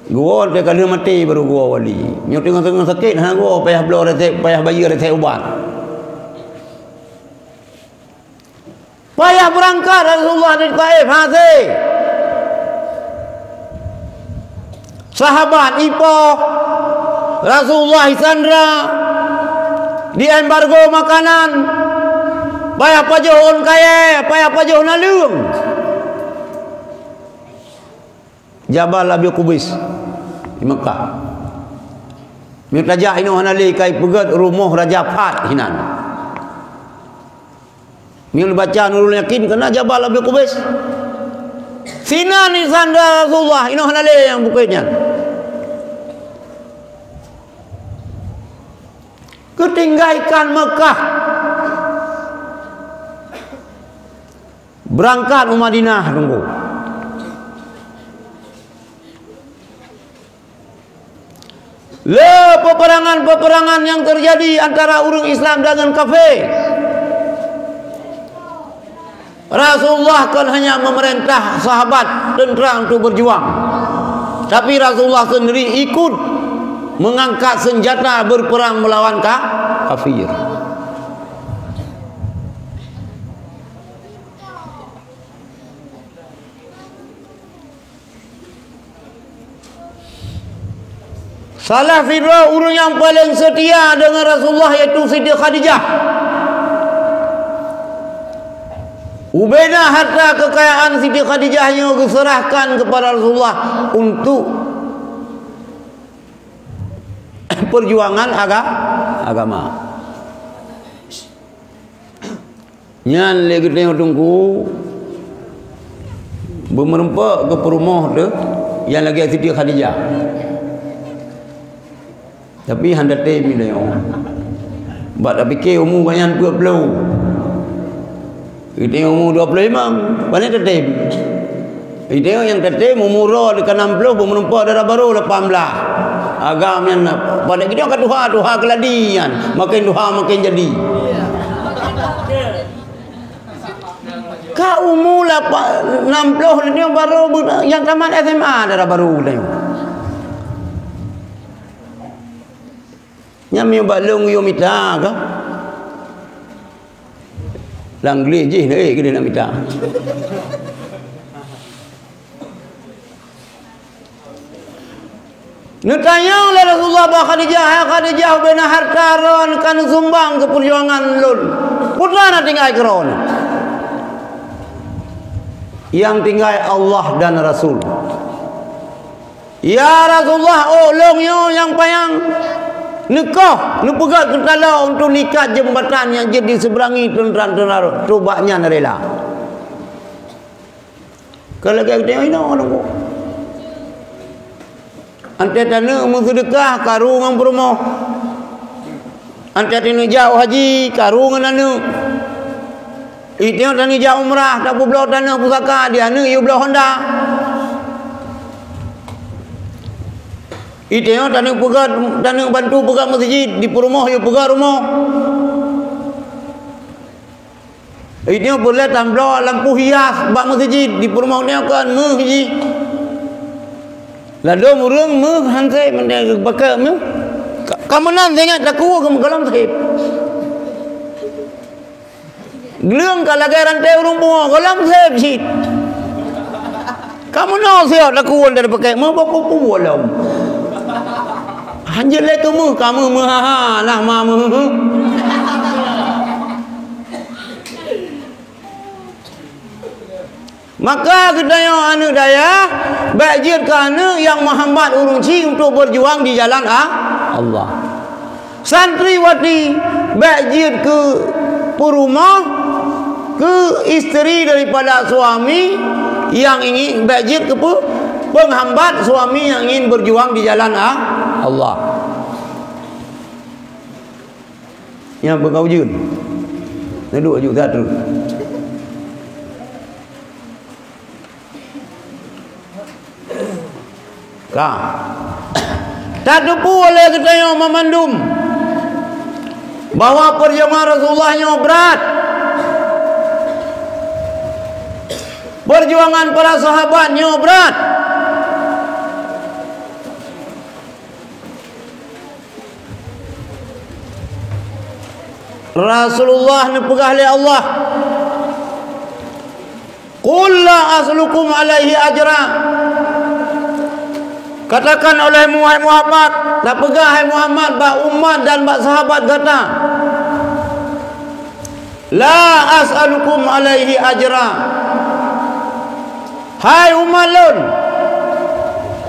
[SPEAKER 1] Gua dia kalau mati baru gua wali. Nyo tengah-tengah sakit hang gua payah belo payah bayi ada ubat. Payah berangkat Rasulullah dari Taif hati. Sahabat ipoh Rasulullah Isandra di embargo makanan. Payah pajohon kaya, payah pajohon alung. Jabal Abi Qubais di Mekah. Mik raja ino hanali kai pegat rumah Raja Fat hinan. Mik baca Nurul Yakin kena Jabal Abi Qubais. Sinan ni sandra Rasulullah ino hanali yang bukitnya. Ketinggalkan Mekah. Berangkat Madinah tunggu. Peperangan yang terjadi antara orang Islam dengan kafir. Rasulullah kan hanya memerintah sahabat tentera untuk berjuang. Tapi Rasulullah sendiri ikut mengangkat senjata berperang melawan kafir. Salah firqa orang yang paling setia dengan Rasulullah yaitu Siti Khadijah. Ubaidah harta kekayaan Siti Khadijahnya diserahkan kepada Rasulullah untuk perjuangan agama. Nyan lagi tunggu bermerempak ke perumah tu yang lagi Siti Khadijah. Tapi handa tem ni oh. Bak tak fikir umur banyak 20. Kita umur 25, banyak tetem. Kita yang tetem umur dekat 60 bermenempat darah baru 18. Agam yang pada kita akan duha keladian, makin duha makin jadi. Ka umur 60 ni baru yang tamat SMA darah baru dah. Nyami balung yo mita ka langli je kita nak mita Nutanya oleh Rasulullah bahwa Khadijah bina harta ron kan sumbang ke perjuangan lun putra na tinggal keron yang tinggal Allah dan Rasul. Ya Rasulullah, ulung yo yang payang nikah, nu pegat kentala untuk nikah jembatan yang jadi seberangi tuan-tuan tubaknya rela. Kalau kita tengok ini orang ko. Ante tanah sedekah karung ang promo. Ante tanah jauh haji karung anu. Itu tanah jauh umrah tak belau tanah pusaka dia anu you belau Honda. Itu tanah pegat tanah bantu pegat masjid di rumah you pegat rumah. Itu boleh tambah lampu hias bak masjid di rumah ni kan haji. Lalu murung hansai mendek bakal kamu nan tengok tak kuat kamu kalam sakit. Gelung kalau geran teh rumah kalam sakit. Kamu nak siap tak kuat dari pakai mau baku pualam. Hanya le kamu ha lah mamu. Maka kita yang anu daya bajir kerana yang menghambat urunci untuk berjuang di jalan Allah. Santriwati bajir ke rumah ke isteri daripada suami yang ingin bajir ke penghambat suami yang ingin berjuang di jalan Allah. Yang berkaujun. Duduk juga tu. Tak tepu oleh kita yang memandum bahawa perjuangan Rasulullahnya berat, perjuangan para sahabatnya berat. Rasulullah dipegah oleh Allah, qul la aslukum alaihi ajra. Katakan oleh Muhammad, tak pegah hai Muhammad bak umat dan bak sahabat kata, la as'alukum alaihi ajra. Hai umat lun,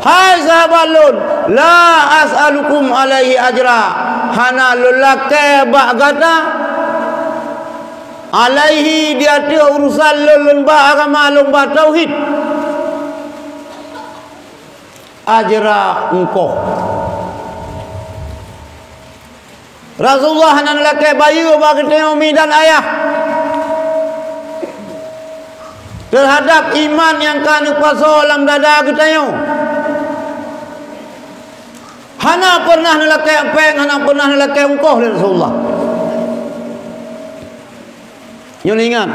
[SPEAKER 1] hai sahabat lun, la as'alukum alaihi ajra. Hana lelaki bak kata alaihi dia tu urusan lun bak agama lun bak tauhid. Ajra engkau. Rasulullah nan laki bayu bagi umi dan ayah terhadap iman yang kanu kuasa dalam dada kita yo. Hana pernah laki peng, hana pernah laki engkau Rasulullah. Yo ingat.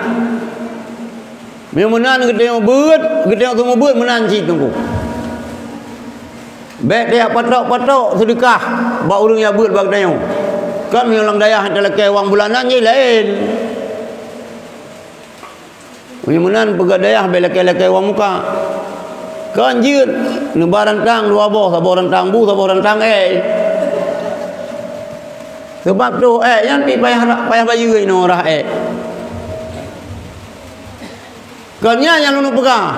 [SPEAKER 1] Menan kita yo beut, kita semua beut menan ci tunggu. Baik dia patok-patok sedekah bak urang ya beut bag dayo. Kan dalam daya lelaki wang bulanan je lain. Menan pegadayah lelaki wang muka. Kan jeut nu barang tang dua boh sabar rantang bu sabar rantang Sebab tu yang pi payah baju ino rah Kan yang lu pegang.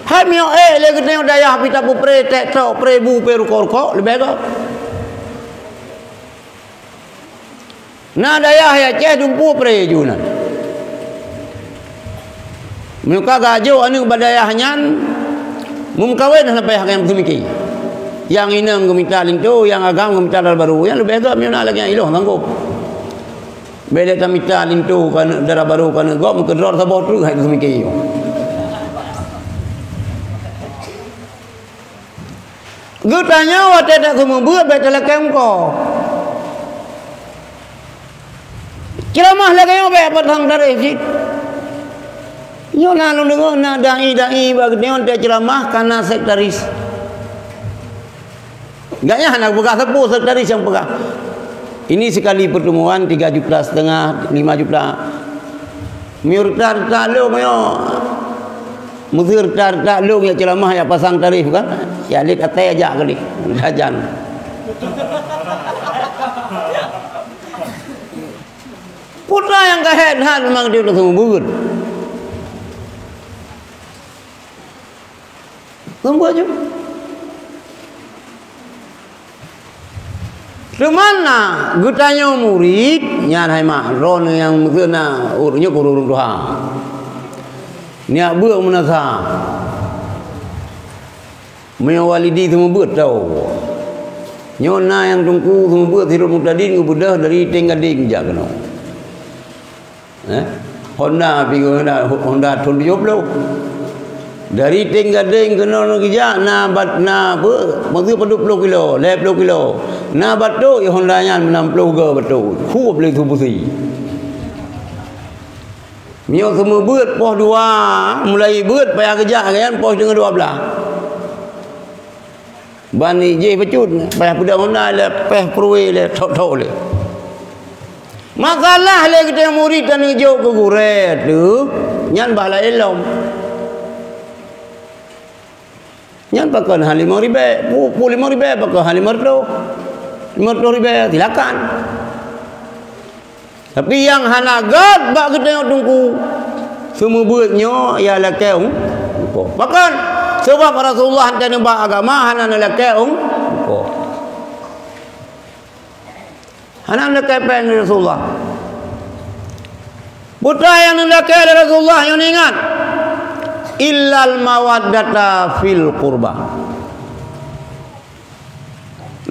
[SPEAKER 1] Hai mio le kita daya pita pu pre tek tok pre bu peru korko lebih kok. Na daya ya ceh dumpu pre junan. Muka gajo anu badaya hanyan mum kawin sampai hak yang semiki. Yang inang gumita lintu, yang agam gumita dal baru, yang lebih kok mio na lagi iloh tanggup. Bele tamita lintu kan darah baru kan gok mukedor sabot tu hai semiki. Gutanya waktu tak kemubuat baca lakam ko. Ceramah lagi yang baik petang dari sih. Yo lalu dengar nak dai bagi dia untuk ceramah karena sektaris. Gaknya anak bekas sepuh sektaris yang pegang. Ini sekali pertemuan 3,5 juta, 5 juta. Miurtar talu mayo. Musir tak lu yang ceramah yang pasang tarif kan? Ya lihat kata aja kali, jajan. Putra yang kahet memang dia udah semua bugut. Tunggu aja. Kemana? Gutanya murid, nyan hai mah ron yang mungkinna urnya kurung doa. Nia beur menasa. Mewalidi semua buat tau. Nyona yang tungku semua buat hidup mutadin ke budah dari tenggading jak kena. Honda pergi Honda tun diop lo. Dari tenggading kena nak kerja na bat na apa? Maksud 20 kilo, 20 kilo. Na batu ya Honda nya 60 ke batu. Ku boleh tu pusi. Mio semua buat poh 2, mulai buat payah kerja kan poh dengan 12. Bani je pecut, payah budak Honda le, payah perwe le, tok-tok le. Masalah le kita murid dan ngejok ke guret tu, nyan bahala ilom. Nyan pakai hal 5.000, 5.000 pakai hal 50 ribu, silakan. Tapi yang hanagat bak kita yang tunggu semua buatnya ialah keung. Bahkan sebab Rasulullah hantar nembak agama hanan ialah keung. Hanan ialah kepen Rasulullah. Putra yang hendak ke Rasulullah yang ingat illal mawaddata fil qurba.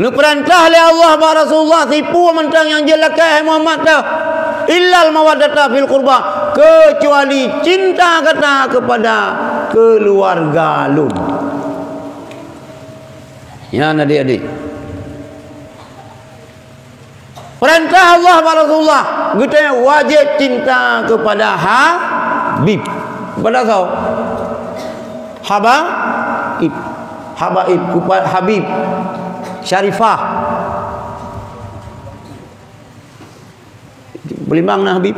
[SPEAKER 1] Nu perintah oleh Allah ba Rasulullah tipu mentang yang jelakai Muhammad dah. Illal mawaddata fil qurba, kecuali cinta kata kepada keluarga lun. Ya adik-adik. Perintah Allah ba Rasulullah, kita wajib cinta kepada Habib. Kepada kau Habaib, Habaib kepada Habib Syarifah. Belimbang nah Habib.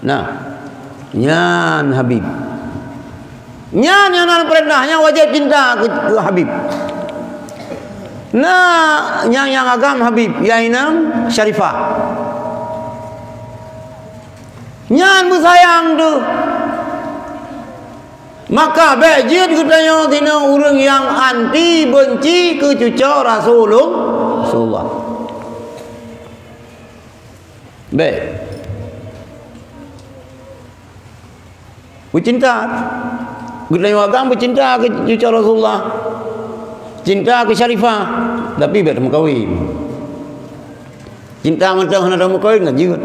[SPEAKER 1] Nah, nyan Habib. Nyan yang perintahnya wajib cinta ke Habib. Nah, yang agam Habib yainam Syarifah. Nyan bersayang tu. Maka bejit katanya tina orang yang anti benci ke cucu Rasulullah. Baik. Bercinta. Katanya agam bercinta ke cucu Rasulullah. Cinta ke Syarifah. Tapi biar temu kahwin. Cinta mentang hendak temu kahwin kan juga.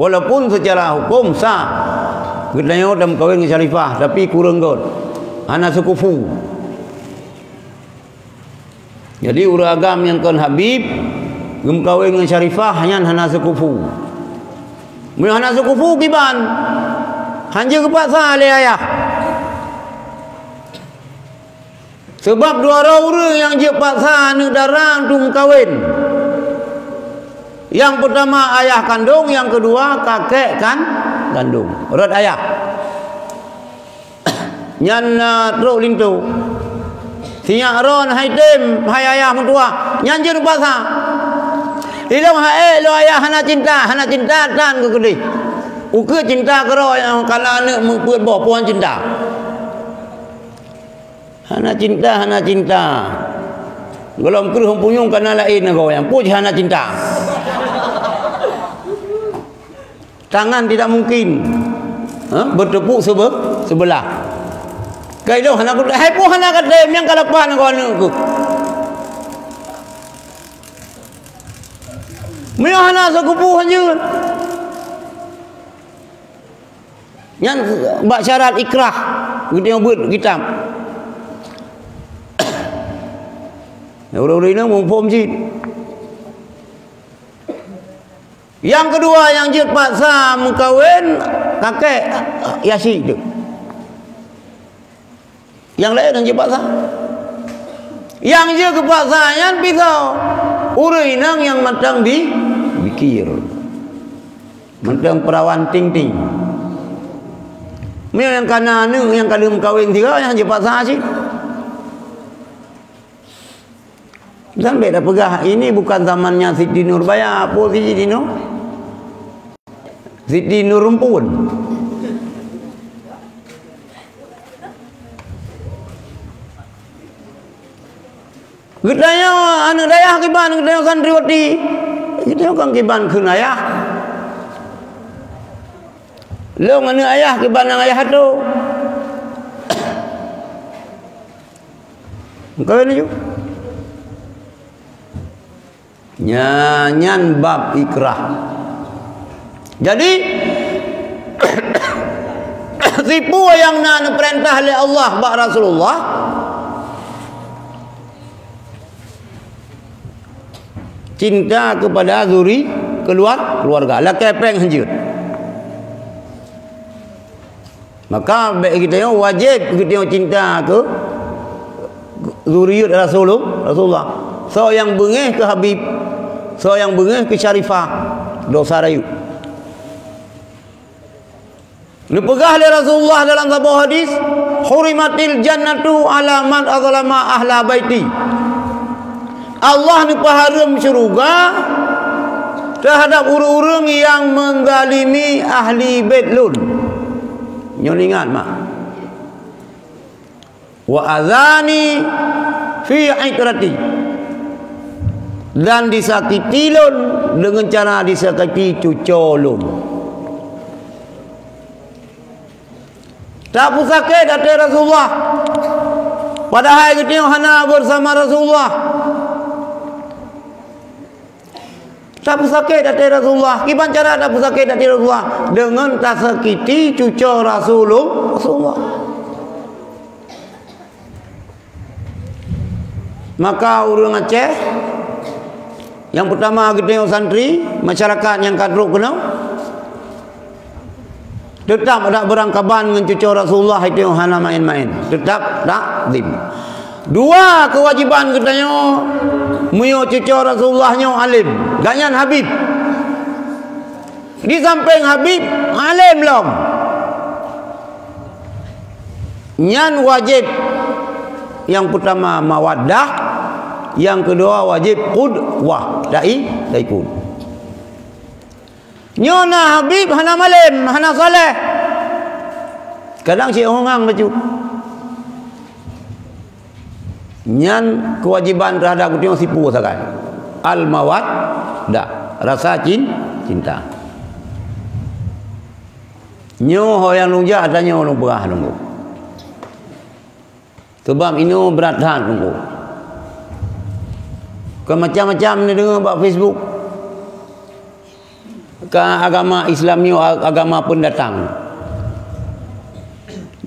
[SPEAKER 1] Walaupun secara hukum sah gedanya dalam kahwin dengan Syarifah, tapi kurang god hana sekufu. Jadi urang agam yang kan Habib gem kahwin dengan Syarifah hana sekufu. Mun hana sekufu kiban hanja kepaksa oleh ayah. Sebab dua orang yang dia paksa nak darang tu kahwin. Yang pertama ayah kandung, yang kedua kakek kandung. Urat ayah. Nyan truk lintu. Siang ron hai tem, hai ayah mentua. Nyan je paksa. Ilong hae lo ayah hana cinta tan ke gede. Uke cinta kero yang kana anak membuat bawa puan cinta. Hana cinta. Golong keruh punyung kana lain kau yang puj hana cinta. Tangan tidak mungkin bertepuk sebelah. Kaido hana ku hai pu hana ka dem yang kalapan kau anu ku. Mio hana sakupu hanjeun. Yang bak syarat ikrah kita buat kitab. Orang-orang ini mempom jin. Yang kedua yang jin paksa mengkawin kakek Yasi tu. Yang lain yang jin paksa. Yang jin kepaksaan pisau. Orang inang yang matang bikir. Matang perawan ting-ting. Yang kana nu yang kada mengkawin tiga yang jin paksa sih. Sampai dah pegah ini bukan zamannya Siti Nurbaya. Apa Siti Nur? Siti Nur Rumpun. Gedanya anak dayah kiban, gedanya santriwati. Gedanya kan kiban keun ayah. Leung anak ayah kiban nang ayah tu. Engkau ni juga. Nyanyan bab ikrah. Jadi tipu yang nak perintah oleh Allah bak Rasulullah cinta kepada keluarga lah kepeng hanjut. Maka baik kita yang wajib kita yang cinta ke zuriat Rasulullah. So yang bengih ke Habib, so yang bengih ke Syarifah, dosa rayu. Dipegah oleh Rasulullah dalam sebuah hadis, hurimatil jannatu ala man azlama ahla baiti. Allah ni haram syurga terhadap orang-orang yang menzalimi ahli bait lun. Nyon ingat mak. Wa azani fi ikrati. Dan disakiti lun dengan cara disakiti cucu lun. Tak pusake kata Rasulullah. Padahal kita hana bersama Rasulullah. Tak pusake kata Rasulullah. Gimana cara tak pusake kata Rasulullah? Dengan tak sakiti cucu Rasulullah. Maka orang Aceh yang pertama kita santri, masyarakat yang kadruk kena tetap ada berangkaban dengan cucu Rasulullah itu yang hana main-main. Tetap tak dim. Dua kewajiban katanya muyo cucu Rasulullah nyo alim. Ganyan Habib. Di samping Habib alim long. Nyan wajib yang pertama mawaddah, yang kedua wajib qudwah, dai pun. Nyona Habib hana malim, hana saleh. Kadang si orang baju. Nyan kewajiban terhadap kita sipu sakai. Al mawaddah, rasa cinta. Nyo ho yang lunja adanya orang berah nunggu. Sebab ini berat hati nunggu. Ke macam-macam ni dengar buat Facebook. Ke agama Islam ni agama pendatang.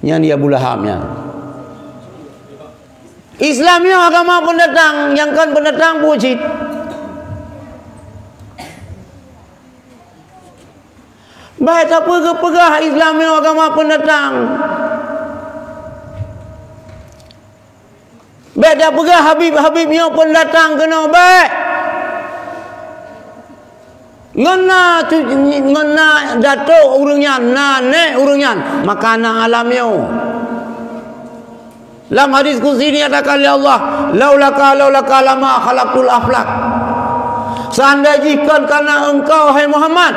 [SPEAKER 1] Yang dia Abu Lahabnya. Islam ni agama pendatang, yang kan pendatang bucit. Baik tak pegah Islam ni agama pendatang. Baik dah pegah Habib yang pendatang kena baik. Ngena datuk urangnya, nanek urangnya, makanan alamnya. Dalam hadis kursi ini ada kali Allah, laulaka lama khalaqtul aflak. Seandainya jika karena engkau hai Muhammad,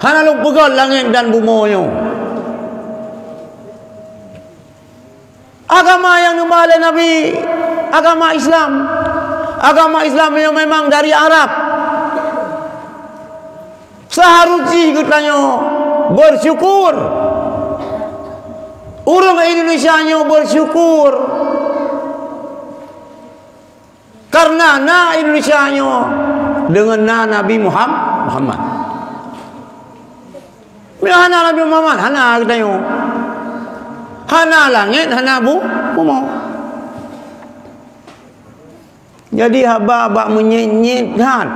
[SPEAKER 1] hana lu pegal langit dan bumonya. Agama yang dibawa oleh Nabi, agama Islam yang memang dari Arab. Seharusnya katanya bersyukur. Orang Indonesia nya bersyukur karena Indonesia nya dengan Nabi Muhammad. Hana Nabi Muhammad, hana katanya. Hana langit, hana bumi. Jadi haba menyenyit hat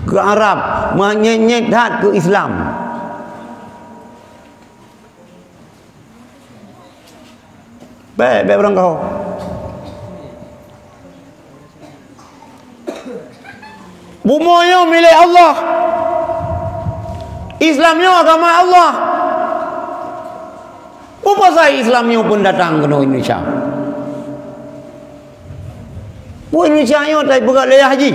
[SPEAKER 1] ke Arab, menyenyit hat ke Islam. Baik orang kau. Bumonya milik Allah. Islamnya agama Allah. Apa saya Islamnya pun datang ke Indonesia? Indonesia nya tak berat leh haji.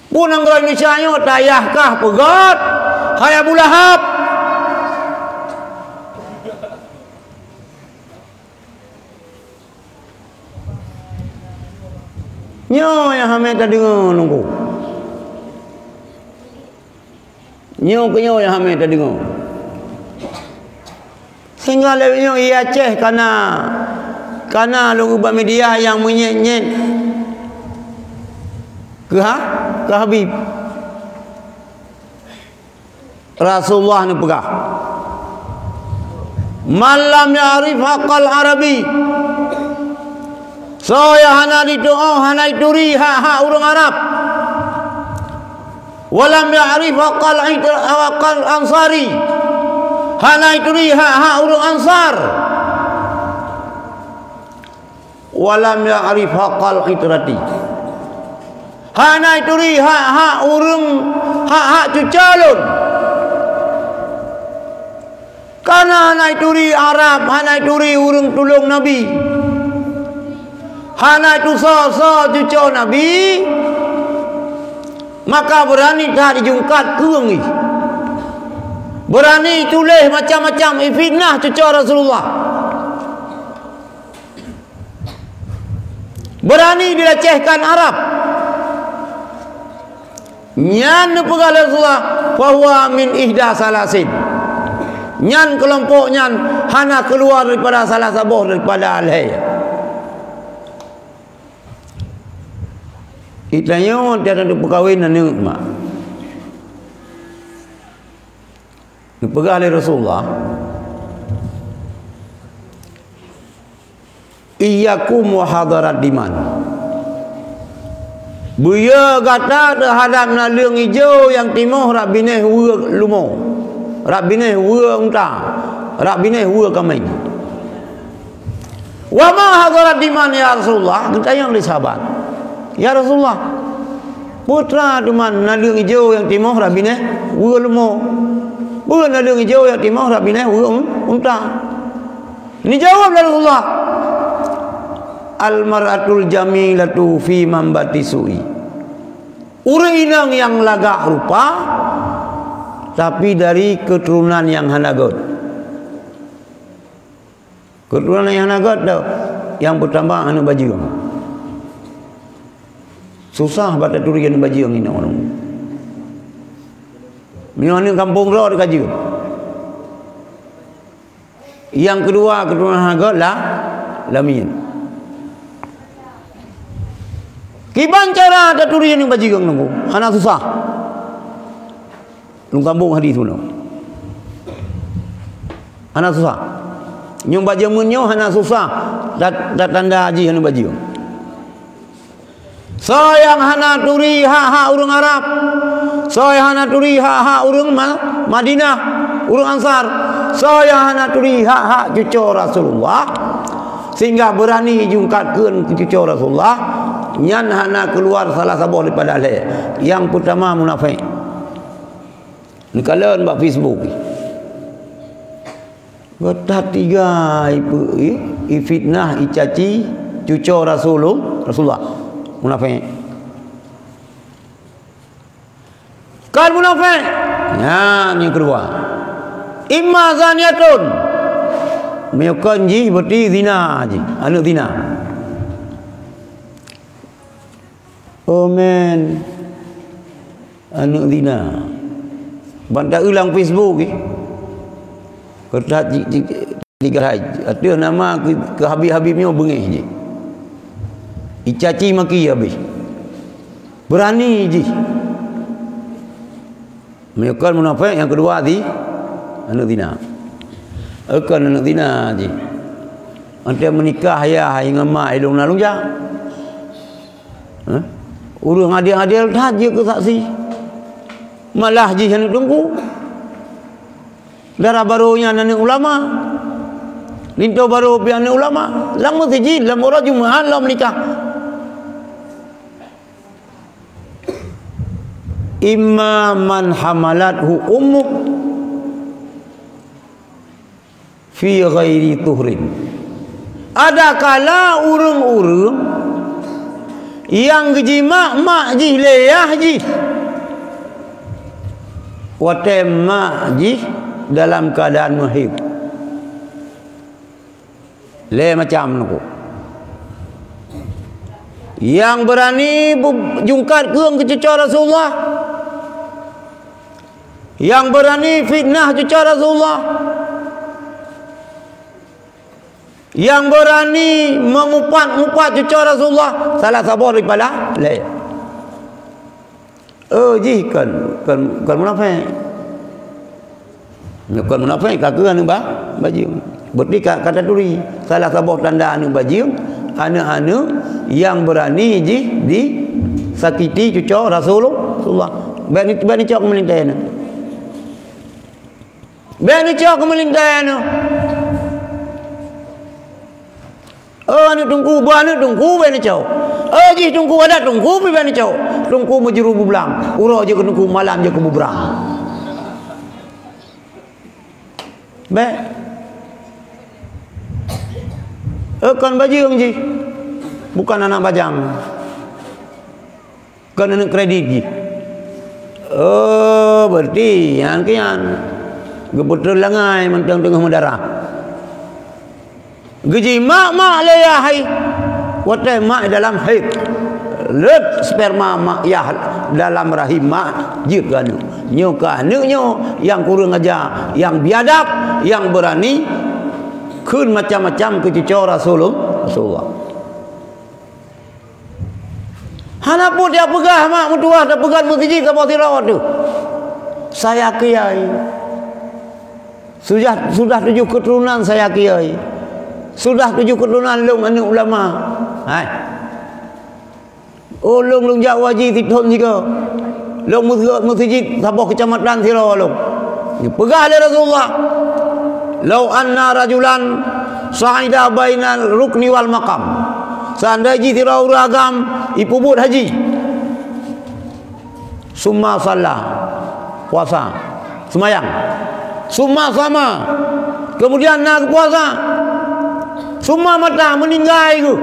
[SPEAKER 1] Pun anggaran Indonesia nya tayahkah pegat hai Abu Lahab. Nyo yang hamil tak dengar nunggu. Nyo yang hamil tak dengar. Sehingga lebihnya ia Aceh karena lu ubah media yang menyet-nyet ke Habib. Rasulullah ni pegah. Malam ya'rif haqqal arabi. Saya hana didoa hana ituri hak orang Arab. Walam ya'rif haqqal ansari. Hana ituri hak orang Ansar. Walam ya'rif haqqal itrati. Hana ituri hak orang hak cucalun. Karena hana ituri Arab, hana ituri orang tulung Nabi. Hana itu so cucu Nabi, maka berani tak dijungkat keungi. Berani tulis macam-macam fitnah cucu Rasulullah. Berani dilecehkan Arab. Nyan pegal Rasulullah bahwa min ihda salasin. Nyan kelompok nyan hana keluar daripada salah sabuh daripada al-hayy. Itanya dia ada perkahwinan ni mak. Dipegah oleh Rasulullah. Iyyakum wa hadarat diman. Buya kata terhadap nalung hijau yang timur rak bineh wua lumo. Rak bineh wua unta. Rak bineh wua kamai. Wa ma hadarat diman ya Rasulullah? Kita yang oleh sahabat. Ya Rasulullah, putra teman nalung hijau yang timur rabineh wua lumo. Bukan nalung hijau yang timur rabineh wua unta. Ini jawab Rasulullah. Al-mar'atul jamilatu fi mambati su'i. Orang inang yang lagak rupa tapi dari keturunan yang hanagot. Keturunan yang hanagot dah. Yang pertama anak baju. Susah pada turian baju yang ini orang. Ni kampung roh dekat je. Yang kedua keturunan hanagot lah lamin. Kiban cara ada turian yang baju yang nunggu. Hana susah. Nung kampung hadis tu. Hana susah. Nyong baju munyo hana susah. Dat tanda haji hana baju. Sayang hana turi hak urang Arab. Saya hana turi hak urang Madinah, urang Ansar. Saya hana turi hak cucu Rasulullah. Sehingga berani jungkatkeun cucu Rasulullah. Nyan hana keluar salah sabuh daripada ahli. Yang pertama munafik. Ni kalian buat Facebook. Gotah tiga fitnah icaci cucu Rasulullah. Munafik. Kan munafik. Ya, yang kedua. Imma zaniyatun. Menyokon ji berarti zina ji. Anak zina. Oh man. Anak zina. Bantak ulang Facebook ni. Kertas tiga haji. Ada nama ke Habib-habibnya bengih je. Icaci maki habis. Berani je. Menyokal munafik yang kedua di anak zina. Akan anak zina je. Ante menikah ya dengan mak ilung nalung ja. Urang hadir-hadir haji ke saksi. Malah je hendak tunggu. Darah barunya anak ulama. Linto baru pian ulama. Lang masjid, lang orang Jumaat, lang menikah. Imma man hamalathu ummu fi ghairi tuhrin. Ada kala urang-urang yang geji mak ji leyah ji watem mak ji dalam keadaan muhib le macam nuku yang berani jungkat keung ke cucu Rasulullah, yang berani fitnah cucu Rasulullah, yang berani mengupat cucu Rasulullah, salah sabar daripada lain. Kan munafik. Kan munafik kagak anu baju. Berarti kata turi salah sabar tanda anu baju anu yang berani di sakiti cucu Rasulullah. Bani cok melintaian. Bani cok melintaian. Anu tungku bani cok. Ji tungku ada tungku pi bani cok. Tungku menjeru bublang. Uro je ke tungku malam je ke bubrang. Kan bajing ji. Bukan anak bajang. Kan anak kredit ji. Berarti yang kian. Gebetul langai mentang tengah mendarah. Geji mak leyahai. Watai mak dalam haid. Let sperma mak yah dalam rahim mak jikanu. Nyo kanu nyo yang kurang aja, yang biadab, yang berani kun macam-macam ke cucu Rasulullah. Hana pun dia pegah mak mutuah dah pegang masjid ke bawah tu. Saya kiai. Sudah 7 keturunan saya kiai. Sudah 7 keturunan long anak ulama. Hai. Long Jawa ji tithon juga. Long masjid sabah kecamatan sira long. Pegah oleh Rasulullah. Lau anna rajulan sa'ida bainal rukni wal maqam. Seandainya sira uragam ipubut haji. Summa salat puasa semayang. Summa sama. Kemudian nak puasa. Summa mata meninggal itu.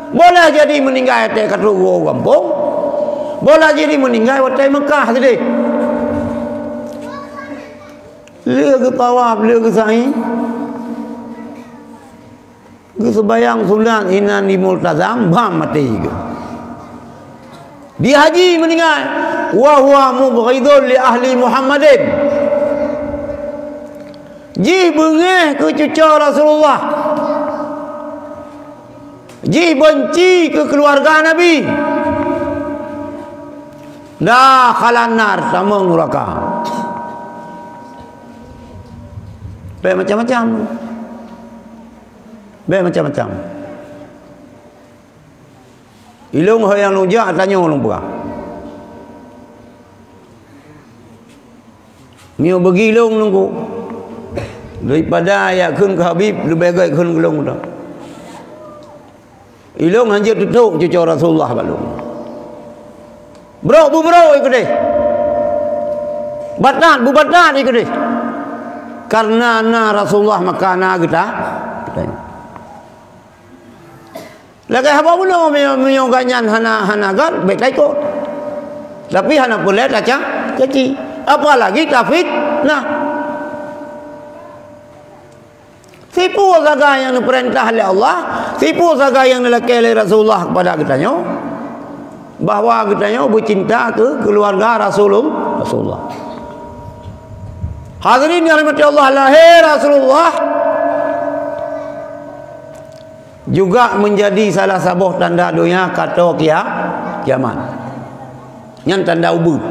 [SPEAKER 1] Boleh jadi meninggal te kat rugo kampung. Boleh jadi meninggal watai Mekah tadi. Dia ke tawaf, dia ke sa'i. Ke sebayang sunat inan di multazam, bam mati ke. Dia haji meninggal. Wa huwa mubghidun li ahli Muhammadin. Ji bengeh ke cucu Rasulullah. Ji benci ke keluarga Nabi. Dah khalan nar sama neraka. Macam-macam. Macam-macam. Ilung yang lujak tanya orang buah. Mio bagi ilung nunggu. Daripada ayat kun ke Habib lebih baik kun ke ilung dah. Ilung hanya tutup cucu Rasulullah balung. Bro ikut deh. Batat ikut deh. Karena na Rasulullah makana kita. Lagi apa pula menyonganyan hana gan baik ikut. Tapi hana boleh baca caci. Apalagi tafid. Nah. Tipu saga yang diperintah oleh Allah, tipu saga yang dilakukan oleh Rasulullah kepada kitanya, bahawa kitanya bercinta ke keluarga Rasulullah. Hadirin yang dirahmati Allah, lahir Rasulullah juga menjadi salah satu tanda dunia kata kiamat. Yang tanda ubud.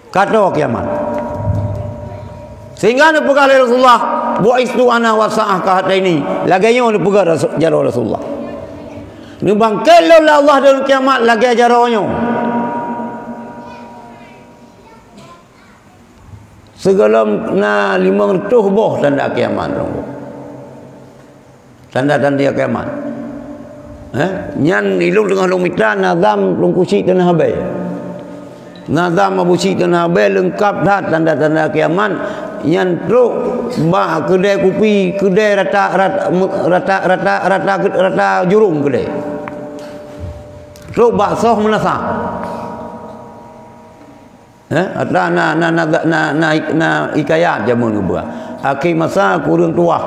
[SPEAKER 1] Kata kiamat. Sehingga dia pegang oleh Rasulullah, bu'istu ana wa sa'ah ka hataini. Laganya dia pegang jarah Rasulullah. Ni bangkit oleh Allah dalam kiamat lagi jarahnya. Segala na 500 boh tanda kiamat. Tanda-tanda kiamat. Nyan ilung tengah lumita nazam lungkusi tanah habai. Nazam abusi tanah habai lengkap dah tanda-tanda kiamat. Yang truk bah kedai kopi, kedai rata jurung kedai. Truk bakso menasa. Ada na ikayat jamun gua. Akhir masa kurang tua.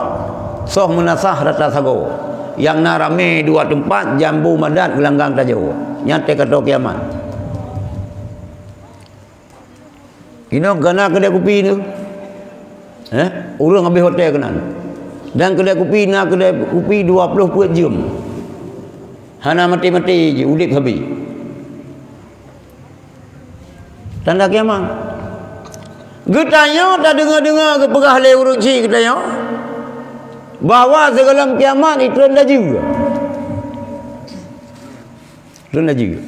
[SPEAKER 1] Soh menasah rata sago. yang narame dua tempat jambu madat gelanggang tajo nyate kata kiamat. Ini kena kedai kopi ni. Urang habis hotel kenan. Dan kedai kopi nak kedai kopi 20 jam. Hana mati-mati je udip habis. Tanda kiamat. Getanya tak dengar-dengar ke pegah le urang cik getanya. Bahawa segala kiamat itu rendah juga. Rendah juga.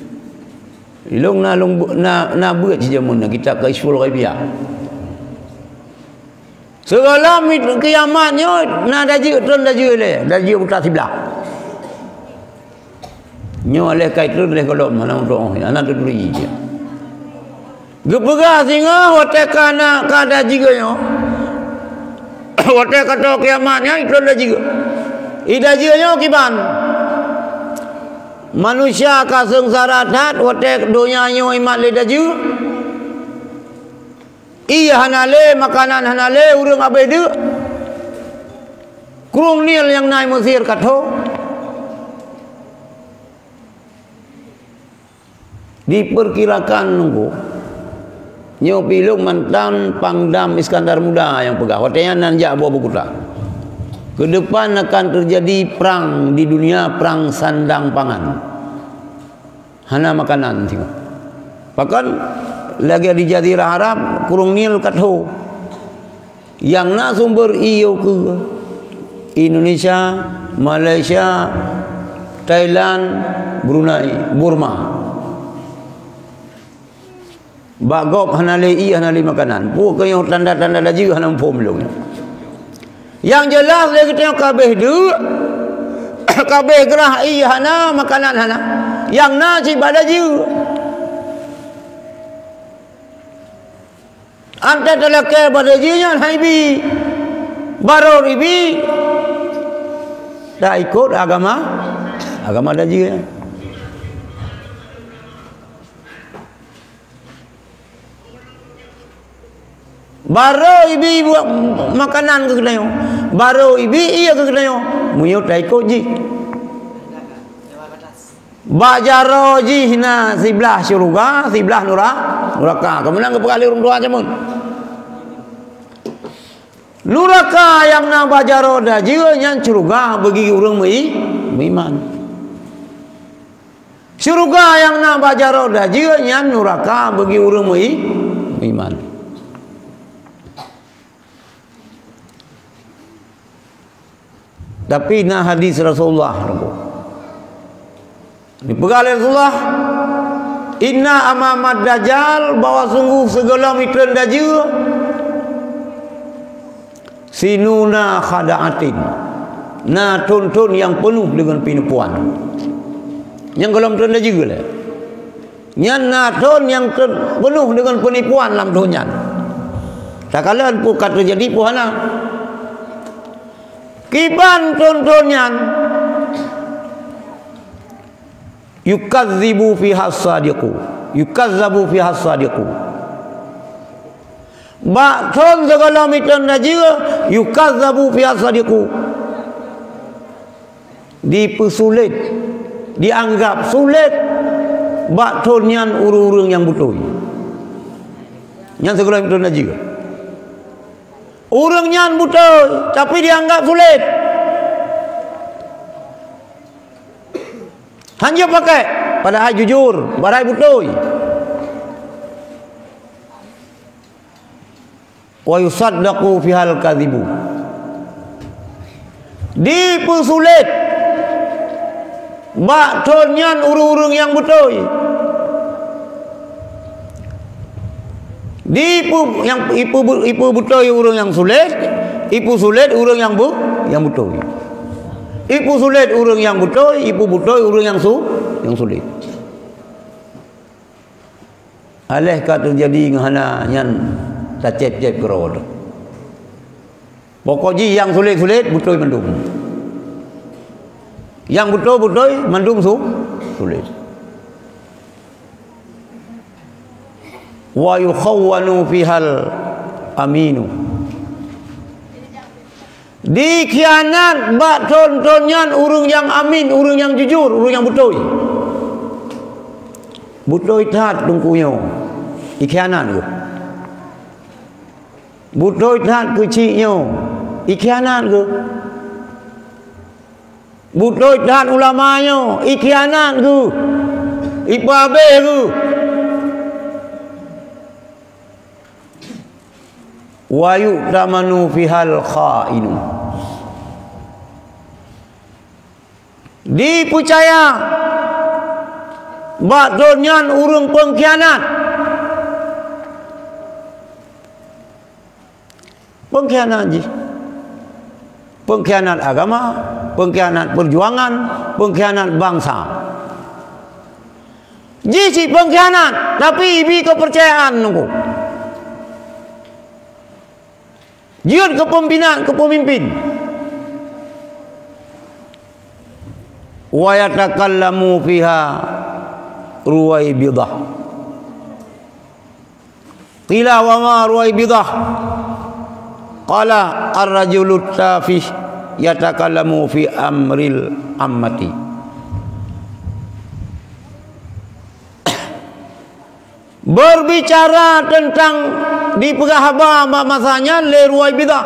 [SPEAKER 1] Ilung na buat je jamun kita ke Isful Ghaibiyah. Segala kiamatnya na dah juga rendah juga le, dah juga putar sebelah. Nyo le kai tu le kalau mana untuk anak tu dulu je. Gepegah singa hotel kana kada juga yo. Hotel kata kiamatnya itu rendah juga. Ida juga yo kiban. Manusia ka sengsara dat hotel dunia nyo imat le daju. Iya hanale makanan hanale urang abedu. Kurung nil yang naik Mesir katho. Diperkirakan nunggu nyo pilung mantan Pangdam Iskandar Muda yang pegah hotelnya nanjak buah bukuta. Ke depan akan terjadi perang di dunia, perang sandang pangan. Hana makanan tengok. Bahkan lagi di Jazirah Arab kurung nil katho. Yang nak sumber iyo ke Indonesia, Malaysia, Thailand, Brunei, Burma. Bagop hanale hanale makanan. Pu ke yang tanda-tanda laju hanam pom long. Yang jelas dia kata kabeh du kabeh gerah hana makanan hana. Yang na ci badaju. Anta telake badajunya haibi. Baro ribi. Tak ikut agama daju. Baro ibi buat makanan ke kedayo. Baro ibi iya ke kedayo. Muyo taiko ji. Bajaro ji hina sebelah syurga, sebelah neraka. Kemudian ke pekali orang tua jamun. Neraka yang na bajaro dah jiwa yang syurga bagi orang iman. Syurga yang na bajaro dah jiwa yang neraka bagi orang iman. Tapi na hadis Rasulullah dipegang Rasulullah, inna amamad dajjal, bahwa sungguh segala mitren dajjal sinuna khada'atin, na tuntun yang penuh dengan penipuan. Yang kalau mitren dajjal nyan na tun yang penuh dengan penipuan dalam dunia. Tak kala pun kata jadi puhana kiban tontonyan yukadzibu fiha sadiqu, yukazzabu fiha sadiqu. Ba ton segala mitan najira yukazzabu fiha sadiqu. Dipersulit, dianggap sulit ba tonyan urung-urung yang betul. Yang segala mitan najira. Orangnya betul, tapi dianggap sulit. Hanya pakai padahal jujur, padahal betul. Wa yusaddaqu fihal kadhibu. Dipersulit baktonyan urung-urung yang betul. Ipu betul urang yang sulit, ipu sulit urang yang betul. Ipu sulit urang yang betul, ipu betul urang yang sulit. Alih ka terjadi ngahana nyan tacep-cep kerod. Pokoknya yang sulit-sulit betul mendung. Yang betul-betul mendung sulit. Wa yukhawwanu fihal aminu. dikhianat bak tontonnya urang yang amin, urang yang jujur, urang yang betul. Betul tat tungkunya dikhianat ke. Betul tat kecilnya dikhianat ke. Betul tat ulamanya dikhianat ke. Ipabe ke. Wa yu'tamanu fihal kha'inu, dipercaya bak donyan urang pengkhianat. Pengkhianat ji, pengkhianat agama, pengkhianat perjuangan, pengkhianat bangsa. Ji si pengkhianat tapi ibi kepercayaan nunggu. Jiut kepemimpinan, kepemimpin. Wa yatakallamu fiha ruwaibidah. Qila wa ma ruwaibidah? Qala ar-rajulu tafih yatakallamu fi amril ammati. Berbicara tentang di pegahaba masanya le ruwai bidah.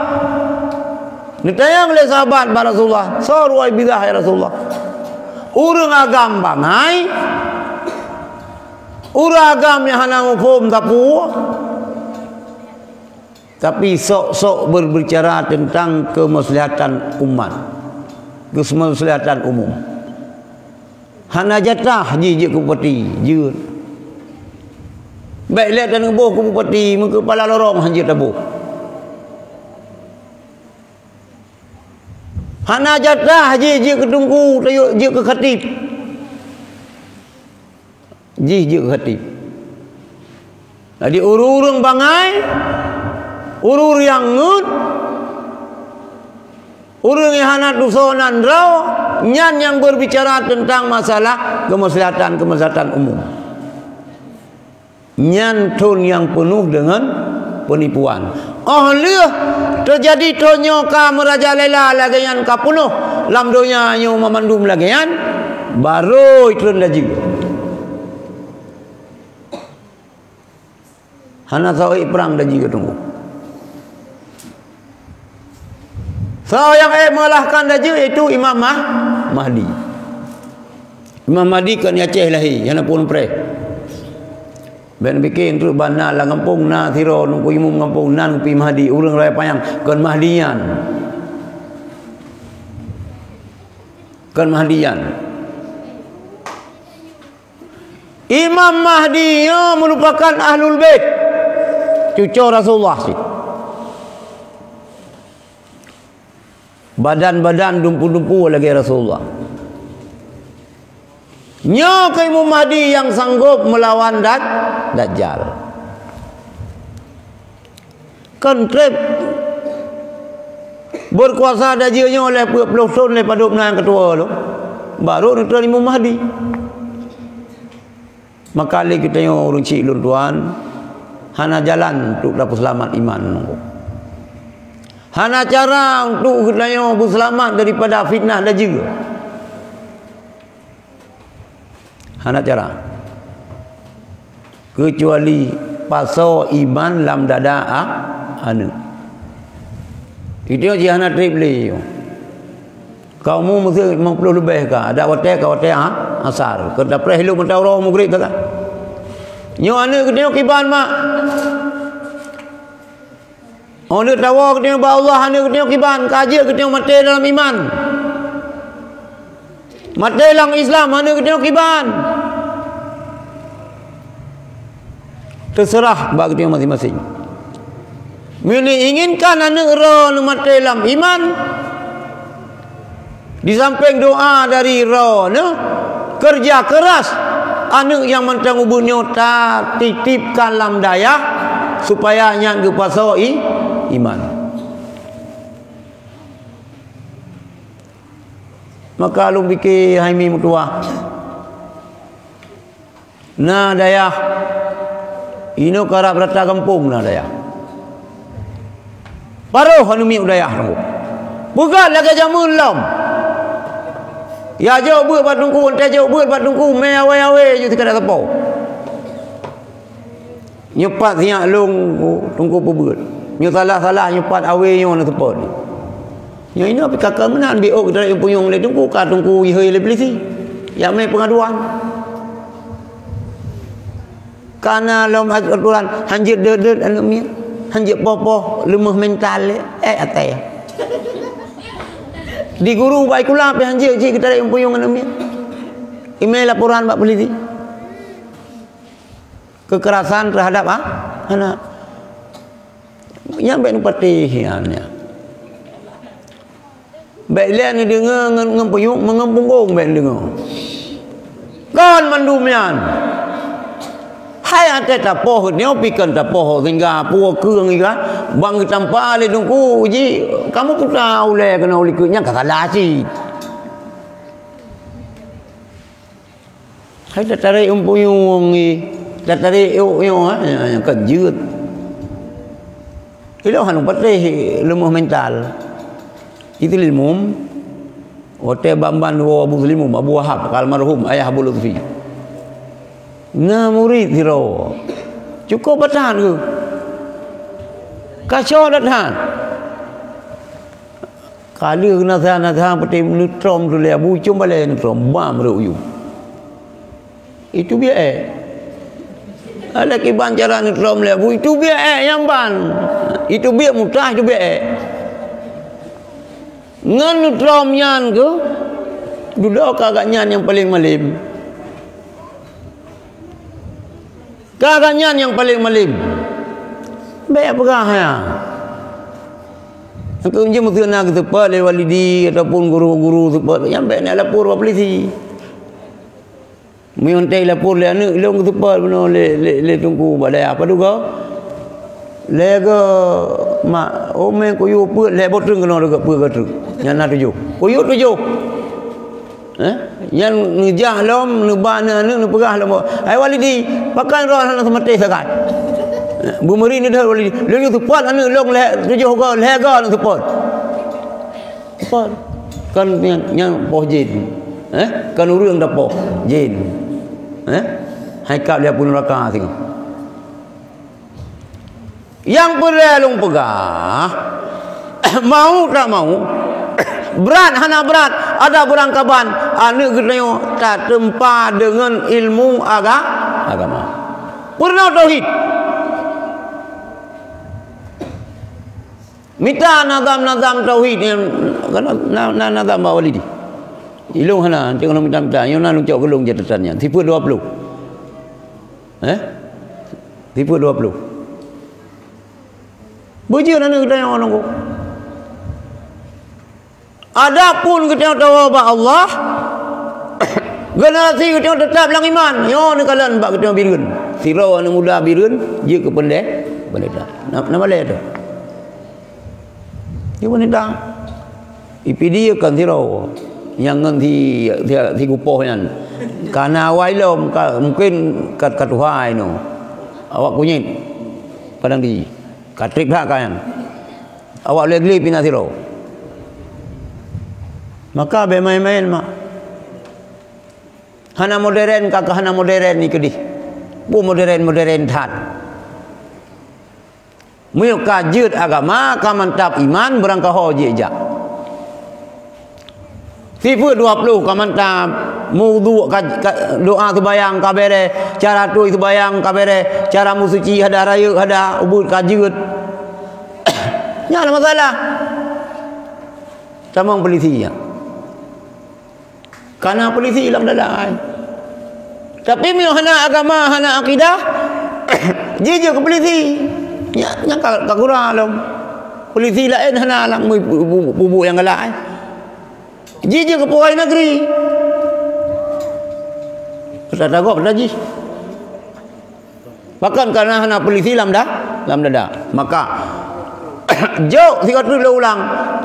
[SPEAKER 1] Ditayang le sahabat ba Rasulullah, so ruwai bidah ya Rasulullah. Urang agam bangai, urang agam yang hana ngufum tapu. Tapi sok-sok berbicara tentang kemaslahatan umat, kemaslahatan umum. Hana jatah ji kupati jeut. Baik lihat dan ngebuh ke bupati muka kepala lorong hanjir tabuh. Hana jatah je ke tungku tayuk je ke khatib. Je ke khatib. Jadi urung bangai, urur yang ngut, urung yang hana dusonan raw, nyan yang berbicara tentang masalah kemaslahatan umum. Nyantun yang penuh dengan penipuan. Oh liah terjadi tonyo ka merajalela lagian ka penuh lam donya nyo memandum lagian baru itu lagi. Hana sawi perang lagi tunggu. So yang mengalahkan lagi itu Imam Mahdi. Imam Mahdi kan Aceh lahi, yana pun pre. Ben bikin tu bana la kampung na thiro nungku imum kampung nan pi Mahdi urang raya payang kan Mahdian. Kan Mahdian. Imam Mahdi merupakan ahlul bait. Cucu Rasulullah sih. Badan-badan dumpu-dumpu lagi Rasulullah. Nyo ke Imam Mahdi yang sanggup melawan Dajjal. Kontrep berkuasa Dajjalnya oleh pelosok oleh paduk yang ketua lo. Baru itu Imam Mahdi. Maka kita yang urung cik lun tuan, hana jalan untuk dapat selamat iman. Hana cara untuk kita yang berselamat daripada fitnah Dajjal. Hana cara kecuali paso iman lam dada anu itu je hana trip le kau mu mesti 50 lebih ka ada hotel asar ke dapre hilu mentau ro mugrib tak nyo anu ke tengok kiban mak onu tawa ke tengok Allah anu ke tengok kiban kaji ke tengok mati dalam iman. Matelang Islam mana kita kiban. Terserah bagi dia masing-masing. Mini inginkan anak roh matelang iman. Di samping doa dari roh, kerja keras anak yang mentang ubunnya tak titipkan lam daya supaya yang gepasoi iman. Maka lu fikir haimi mutua na daya ino karab rata kampung na daya paruh anu mi udayah tu Bukan lagi jamun lam. Ya jauh buat tungku, entah jauh buat tungku, me awe je sekadar tepau. Nyepat siap long tungku pebut. Nyo salah nyepat awe nyo nak tepau. Nyo ini apa kakak menan biok dari punyong le tungku ka tungku ihoi le polisi. Ya me pengaduan. Karena lam aturan hanjir dedet anu mi. Hanjir popo lemah mental atai. Di guru baik kula pe hanjir cik kita dari punyong anu mi. Email laporan pak polisi. Kekerasan terhadap anak. Yang baik patihannya. Baik lihat ni dengar ngempuyung mengempunggung baik dengar. Kan mandumian. Hai ada tapoh ni pikan tapoh sehingga puak keung ikan bang tanpa le dungku ji kamu pun tahu le kena uliknya kasalah sih. Hai dah tarik umpuyung ni. Dah tarik yang kejut. Itu hanu patih lemah mental. Itu ilmu. Hotel Bamban dua Abu Muslim Abu Wahab almarhum ayah Abu Lutfi. Nah murid hiro. Cukup bertahan ke? Kacau dah tahan. Kali nasihat patih nutrom tu le Abu cuma le nutrom bam ruyu. Itu biar ada kiban cara nutrom le Abu itu biar yang ban. Itu biar mutah itu biar. Ngan nutrom nyan ke? Duduk kagak nyan yang paling malim. Kagak nyan yang paling malim. Baik pegah ya. Aku je mesti nak tepat le walidi ataupun guru-guru tepat yang baik nak lapor ke polisi. Miontai lapor le anak long tepat benar le tunggu balai apa juga. Le ke mak omen koyo put le botreng kena dekat put ke yang nak tuju. Koyo tuju. Yang ngejah lom nebana anak nepegah lom. Ai walidi pakai roh nak semati sakat. Bumeri ni dah walidi. Long tepat anak long le tuju ke lega nak tepat. Tepat. Kan yang poh jin. Kan urang dah poh jin. Hai kap dia pun neraka tengok. Yang perlu pegah mau tak mau berat hana berat ada berangkapan anu gedeyo tak tempa dengan ilmu agama purna tauhid minta nazam tauhid kana nazam walidi ilung hana tengok minta yo nan ucap gelung jatatannya tipu 20 tipu 20 Bujur anu kita yang nunggu. Adapun kita tahu bahwa Allah generasi kita tetap lang iman. Yo ni kalan bak kita birun. Sirau anu muda birun, dia ke pendeta. Nama le tu. Dia pendeta. IPD kan sirau yang nanti kupoh yang karena wailom mungkin kat Tuhan no. Awak kunyit padang di Katrik hak kan. Awak legli pina siro. Maka be main-main mak. Hana modern kakak hana modern ni kedih. Bu modern that. Mui kajut agama ka mantap iman berangka hoji jak. Tipu 20 ka mantap maudu doa sembayang kabere cara tu sembayang kabere cara musuci ada raya ada ubud kajut nya ada masalah sama polisi ya karena polisi ilam dadai tapi mio hana agama hana akidah jijik ke polisi nya ka kurang polisi lain hana lang bubu yang galak jijik ke pegawai negeri tak tahu apa lagi. Bahkan karena hana polisi lam dah. Maka jauh tiga tu ulang.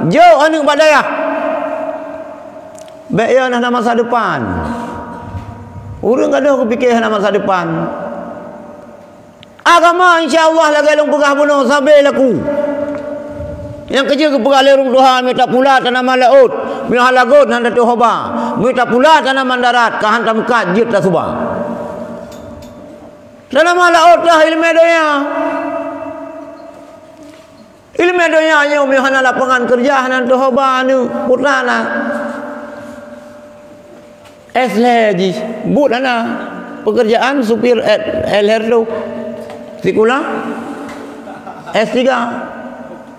[SPEAKER 1] Jauh anu badaya. Baik ya nak masa depan. Urang ada kepikir nak masa depan. Agama insya-Allah lagi long pegah bunuh sampai laku. Yang kerja ke peralirung Tuhan, minta pula tanaman laut, minta lagut handa tu hoba, minta pula tanaman darat, kahan tamkat jit tak subah. Tanaman laut lah ilmu dunia. Ilmu dunia yang minta lapangan kerja handa tu hoba nu putana. Lagi, but ana pekerjaan supir LR tu, sekolah S3.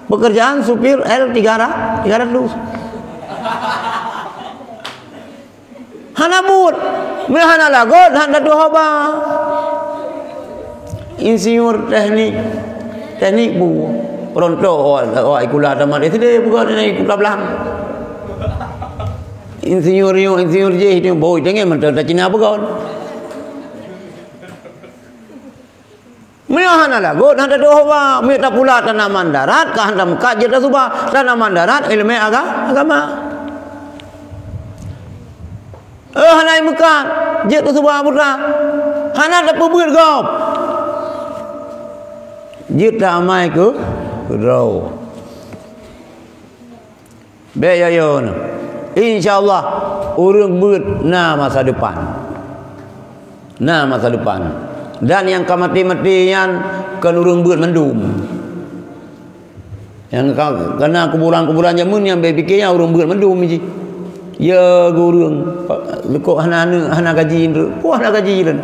[SPEAKER 1] Pekerjaan supir L300 hana but hana lagot hana dohaba insinyur teknik bu pronto ikula tamat SD bukan naik ikula belang insinyur je itu boy dengan mentera Cina bukan hana lagot hana dohaba minta pula tanaman darat ka handa muka je subah tanaman darat ilmu agama hana muka je subah putra hana da pubur gop je ta mai ke rau be yo insyaallah urang beut na masa depan dan yang kemati-matian kenurung beut mendum yang kena kuburan-kuburan jamun yang berfikirnya urung beut mendum ji ya gurung lekok hana gaji puah hana gaji ren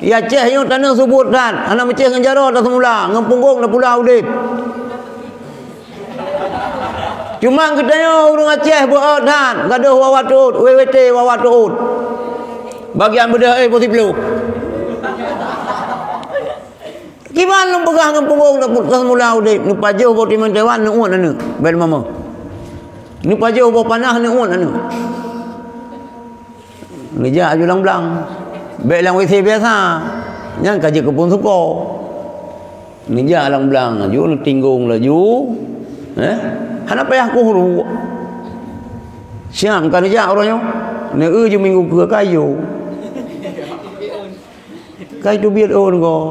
[SPEAKER 1] ya ceh yang tanah subut dan hana meceh nganjaro dah semula ngempunggung dah pula udip cuma katanya urung Aceh buat dan gaduh wawatut WWT wawatut bagian bedah positif gimana lu pegang ngempunggung dah semula udip nu pajuh buat timan dewan nu uan anu bel mama nu pajuh buat panah nu uan anu ngeja aju lang-lang bel lang WC biasa yang kaji kebun suko ngeja lang-lang aju nu tinggung laju hana payah kuhuru siang kan aja orangnya ne je minggu ke kayu tu biar on go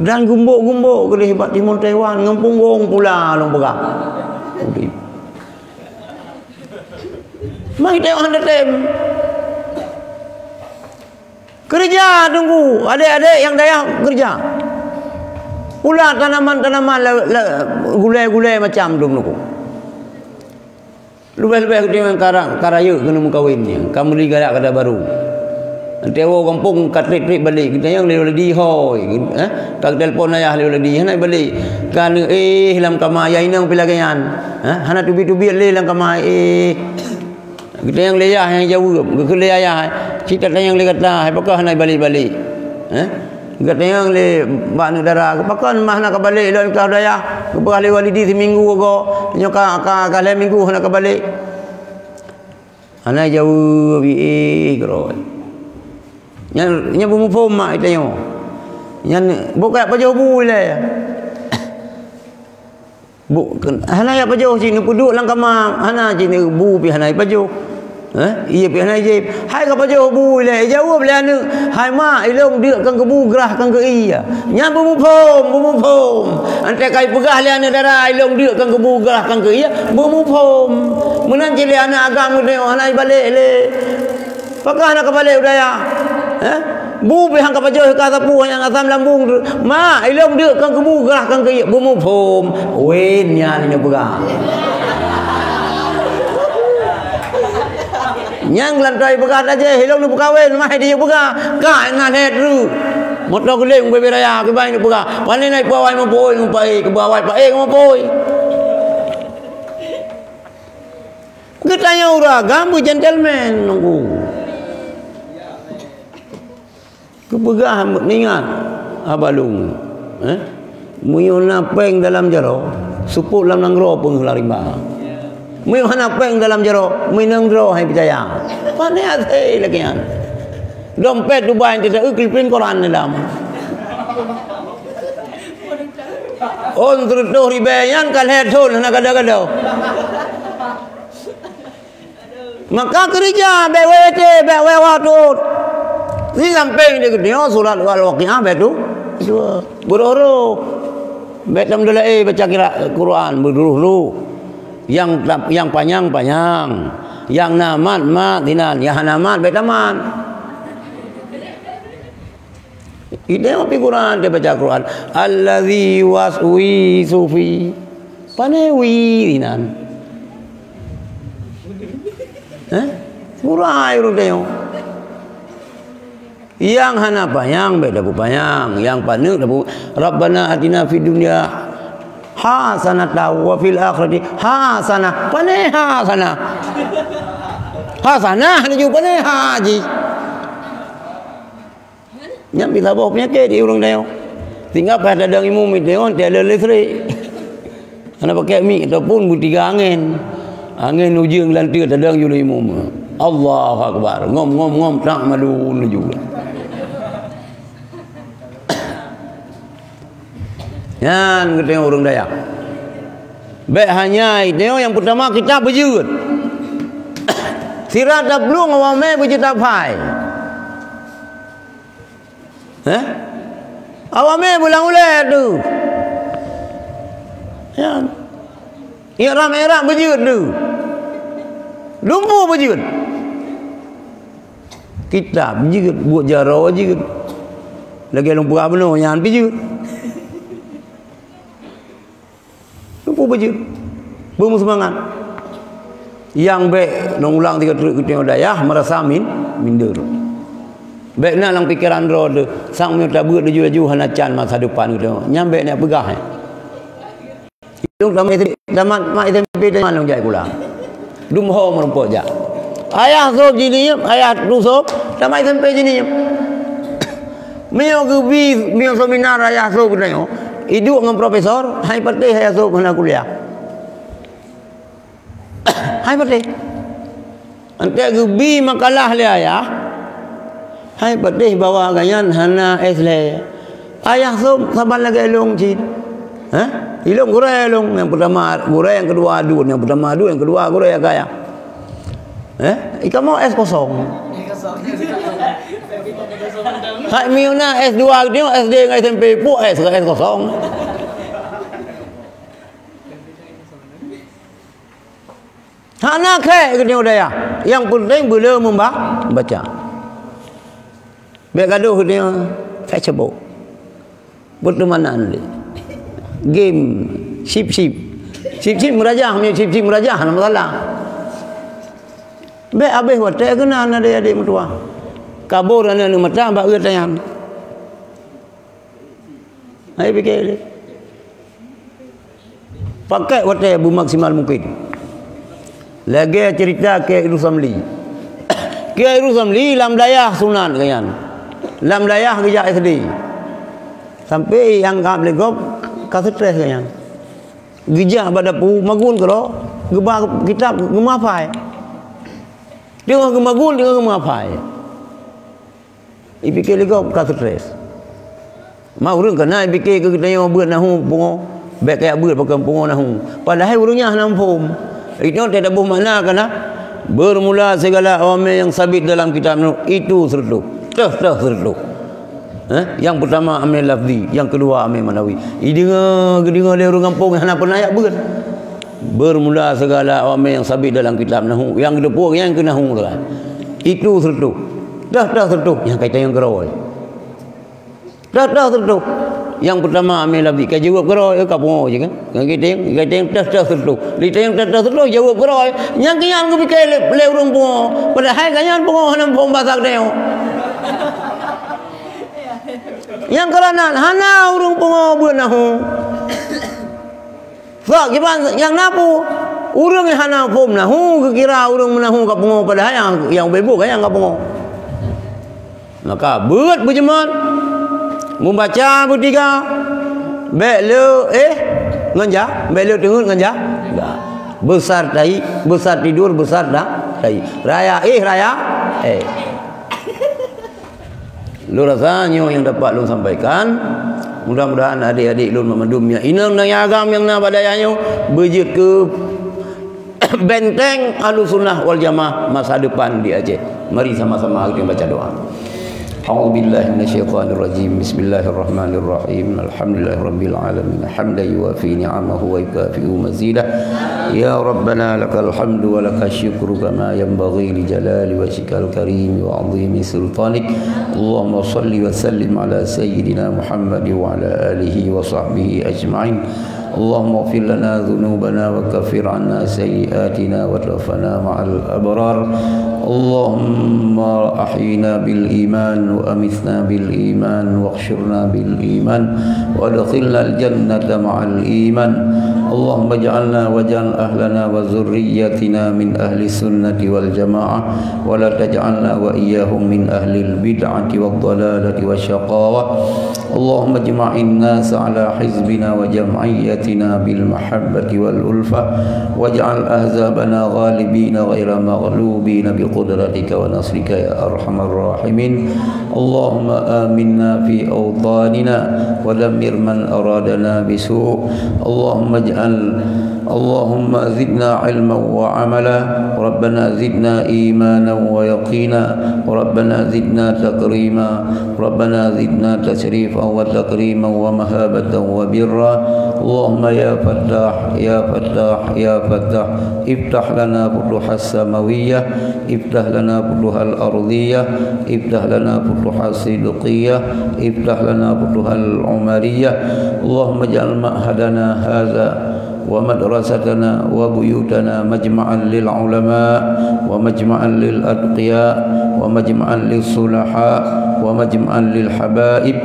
[SPEAKER 1] dan gumbok-gumbok ke hebat Timur Taiwan ngempunggung pula long pegang mai Taiwan tem kerja tunggu adik-adik yang daya kerja pula tanaman-tanaman gulai-gulai macam tu nuku lebih-lebih dengan karaya kena mengkawinnya kamu beli galak kada baru tewo kampung katrik-trik balik kita yang lewat di hoi tak telefon ayah lewat di hana balik kan hilang kama ayah inang pilagayan hana tubi-tubi hilang kama kita yang leyah yang jauh ke ayah cita yang le kata apakah hana balik-balik kita yang le bak negara apakah mah nak balik lawan ka daya ke ahli walidi seminggu go nyoka ka minggu hana balik hana jauh bi keroi nya bumu pom mak itayo nya buka pajoh bu le bu hana ya pajoh sini puduk lang kama hana sini bu pi hana pajoh iya pi hana je hai ka pajoh bu le jauh bela nu hai ma ilong dik kan ke bu gerah kan ke iya nya bumu pom ante kai pegah le ana dara ilong dik kan ke bu gerah kan ke iya bumu pom menan je le ana agam ne hana balik le pakah nak balik udaya bu behang kapajoh ka sapu yang asam lambung ma ilong dia kan kebu gerah kan ke bumu pom wen nya ni buga nyang lantai buga aja ilong ni buga wen mai dia buga ka na net ru motor guleng be beraya ke bai ni buga pane nai pawai mo boy ngpai ke bawai pa mo boy kita nya ura gambu gentleman nunggu kebegah ningat abalung muyun napeng dalam jaro supuk dalam nanggro pun larimba muyun napeng dalam jaro minang dro hai percaya pandai ate lagian dompet Dubai tidak uklipin Quran dalam on terus ribayan kal hedon nak kada-kada maka kerja BWT BWWatut ni sampai dia surat al-waqiah betul beroro Betam dulu baca Quran berdulu. Yang panjang, yang namat dinan, yang namat betaman. Ide api Quran dia baca Quran. Allazi waswi sufi. Panewi dinan. Murai rudeo. Yang hana panjang beda panjang, yang paneu dabu Rabbana atina fid dunya hasanatan wa fil akhirati hasanah. Paneh hasanah. Hasanah ni juga paneh haji. Nyam bisa bawa penyakit di urang deo. Tinggal pada dadang imu mi deo dia ada listrik. Ana pakai mi ataupun butiga angin. Angin ujung lantir dadang yulu imu. Allahu akbar. Ngom tak malu juga. Yan kita orang Dayak. Baik hanya itu yang pertama kita berjud. Sirat dah belum awam berjud apa? Awam bulan ulat tu. Yan. Iram berjud tu. Lumbu berjud. Kita berjud buat jarau berjud. Lagi lumpu abno yang berjud. Baju bemu semangat yang baik nong ulang tiga truk kita dayah merasa minder baik nak lang pikiran roda sang mi tak buat laju hana can masa depan kita nyambe nak pegah itu damat mak SMP dan long jai pula dumho merumpok ja ayah sob jini ayah tu sob damat SMP jini mio ke bi mio seminar ayah sob kena hidup dengan profesor, hai patih hai asuk kena kuliah. Hai patih. Antek gebi makalah le ayah. Hai patih bawa ganyan hana esle. Ayah sum saban lagi elong cid. Ilong gurai elong yang pertama gurai yang kedua adu, yang pertama adu, yang kedua gurai gaya. Ika mau es kosong. Hai miuna S2 dia SD dengan SMP pu S kosong. Hana ke dia daya. Yang penting bila membaca. Baik gaduh dia Facebook. Pertemanan dia. Game sip merajah punya sip merajah nama salah. Baik habis watak kena adik mertua. Kabur anak ni mata bak getayan. Hai fikir. Pakai watak maksimal mungkin. Lagi cerita ke Rusam-Li. Ke Rusam-Li lam dayah sunan kayan. Lam dayah kerja SD. Sampai yang kap legop ka stres kayan. Gijah pada pu magun kero, gebah kitab gemafai. Dia gemagun dia gemafai. Ipikir legop ka stres. Mau urang kena ipikir ke kita buat nahu pungo. Baik kayak buat pakai pungo nahu. Padahal urangnya nampum. Itu tidak ada makna kena bermula segala awamil yang sabit dalam kitab itu serdu. Serdu. Yang pertama amil lafzi, yang kedua amil manawi. Dengar dia orang kampung hana pernah ayat ber. Bermula segala awamil yang sabit dalam kitab nahu. Yang kedua yang ke nahu lah. Itu serdu. Dah serdu yang kata yang geroi. Dah serdu. Yang pertama ambil lafzi ke jawab geroi ke pungo je kan. Kata yang dah serdu. Lita yang dah serdu jawab geroi. Yang kian ke fikir le urang pungo. Padahal kanyan pungo hana pom basak deo. Yang kerana hana urang pungo buat nahu. Sebab yang napu urang yang hana pom nahu kira urang menahu ka pungo padahal yang bebuk kan yang ka pungo. Maka buat berjemaat membaca bertiga belu nganja belu tengok nganja besar tai besar tidur besar dah tai raya raya lu rasanya yang dapat lu sampaikan mudah-mudahan adik-adik lu memandumnya inang yang agam yang na badayanyo berjut ke benteng Ahlussunnah wal Jamaah masa depan di Aceh. Mari sama-sama kita baca doa. أعوذ بالله من الشيطان الرجيم. بسم الله الرحمن الرحيم. الحمد لله رب العالمين حمدا يوافي نعمه ويكافئ مزيده. يا ربنا لك الحمد ولك الشكر كما ينبغي لجلال وجهك الكريم وعظيم سلطانك. اللهم صل وسلم على سيدنا محمد وعلى آله وصحبه أجمعين. اللهم اغفر لنا ذنوبنا وكفر عنا سيئاتنا وتوفنا مع الأبرار. اللهم أحينا بالإيمان وأمتنا بالإيمان واحشرنا بالإيمان وادخلنا الجنة مع الإيمان. اللهم اجعلنا واجعل أهلنا وذريتنا من أهل السنة والجماعة ولا تجعلنا وإياهم من أهل البدعة والضلالة والشقاوة. اللهم اجمع الناس على حزبنا وجمعيتنا بالمحبة والألفة واجعل أحزابنا غالبين غير مغلوبين بقدرتك ونصرك يا أرحم الراحمين. اللهم آمنا في أوطاننا ودمر من أرادنا بسوء. اللهم زدنا علما وعملا. ربنا زدنا إيمانا ويقينا. ربنا زدنا تكريما. ربنا زدنا تشريفا وتكريما ومهابة وبرا. اللهم يا فتاح يا فتاح يا فتاح افتح لنا فتوح السماوية، افتح لنا فتوح الأرضية، افتح لنا فتوح الصدقية، افتح لنا فتوح العمرية. اللهم اجعل معهدنا هذا ومدرستنا وبيوتنا مجمعا للعلماء ومجمعا للأتقياء ومجمعا للصلحاء ومجمعا للحبائب.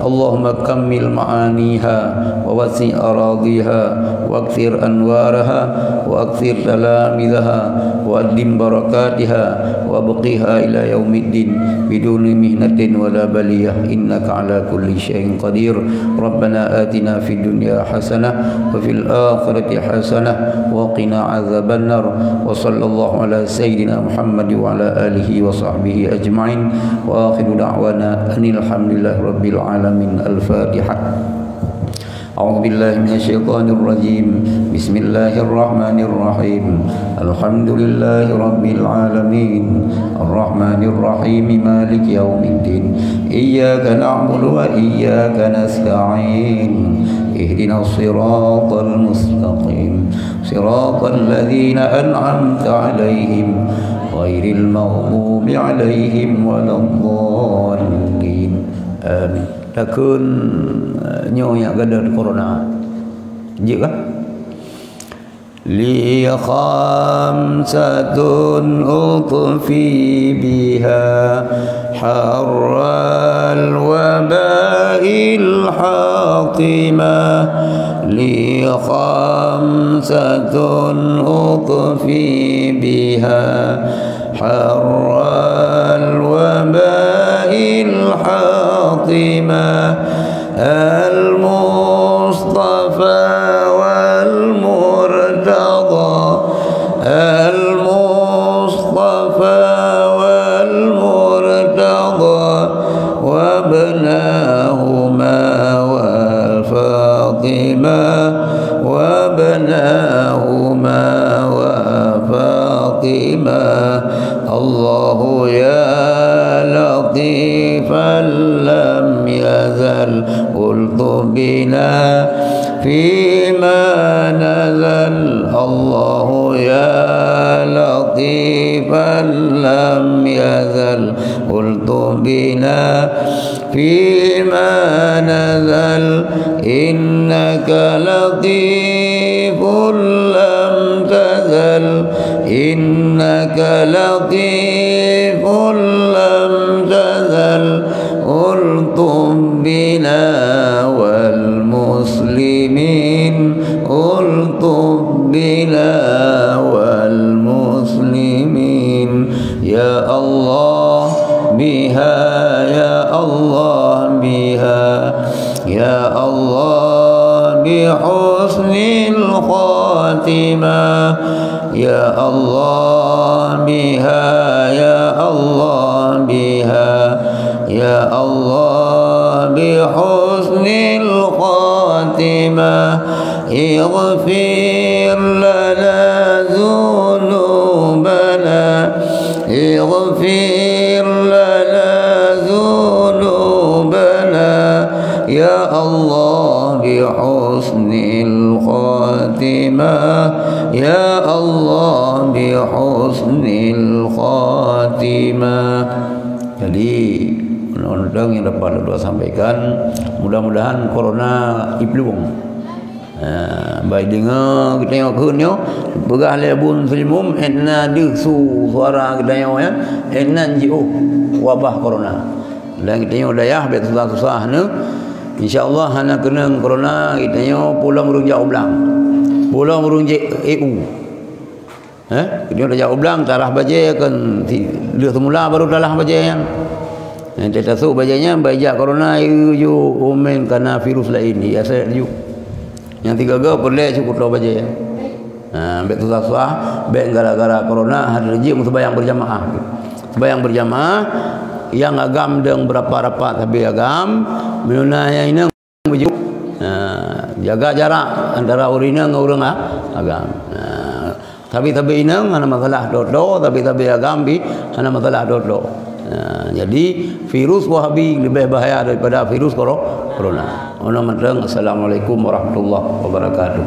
[SPEAKER 1] اللهم كمل معانيها ووسع أراضيها واكثر أنوارها واكثر تلامذها وأدم بركاتها وابقيها إلى يوم الدين بدون مهنة ولا بلية إنك على كل شيء قدير. ربنا آتنا في الدنيا حسنة وفي الآخرة حسنة وقنا عذاب النار. وصلى الله على سيدنا محمد وعلى آله وصحبه أجمعين وآخر دعوانا أن الحمد لله رب العالمين. الفاتحة. أعوذ بالله من الشيطان الرجيم. بسم الله الرحمن الرحيم. الحمد لله رب العالمين الرحمن الرحيم مالك يوم الدين. إياك نعبد وإياك نستعين. اهدنا الصراط المستقيم صراط الذين أنعمت عليهم غير المغضوب عليهم ولا الضالين. آمين. Takun nyonya gadar corona jika li khamsatun utfi biha harral waba'il hatimah li khamsatun utfi biha harral waba'il hatimah المصطفى والمرتضى المصطفى والمرتضى وابناهما وفاطمة وابناهما وفاطمة. الله يا لطيفا لم يزل قلت بنا فيما نزل. الله يا لطيفا لم يزل قلت بنا فيما نزل. إنك لطيف لم تزل. إنك لطيف لم تزل قلت بنا والمسلمين قلت بنا والمسلمين. يا الله بها يا الله بها يا الله بحسن الخاتمة. يا الله بها يا الله بها يا الله بحسن الخاتمة. اغفر لنا ذنوبنا اغفر لنا ذنوبنا ya Allah bi husnil khatimah, ya Allah bi husnil khatimah. Jadi undang-undang yang dapat doa sampaikan, mudah-mudahan corona iplung. Baik dengar kita tengok keunnya berah lebun filmum enna disu suara kita tengok ya enna jiu wabah corona dan kita tengok dayah biar susah-susah ne insyaallah hana kena corona kita tengok pulang urung jauh belang pulang urung EU kita dah jauh belang tarah baje kan dia semula baru dalah baje yang nanti tasuk bajanya bajak corona you umen karena virus lain ya saya you yang tiga ga boleh cukup tahu baca ya. Bet susah-susah, bet gara-gara corona hari rejim sembahyang berjamaah. Sembahyang berjamaah yang agam deng berapa rapat habis agam, menuna yang ini bejuk. Jaga jarak antara urina dengan orang agam. Tapi ini ada masalah dodo, tapi agam bi ada masalah dodo. Jadi virus Wahabi lebih bahaya daripada virus corona. Assalamualaikum warahmatullahi wabarakatuh.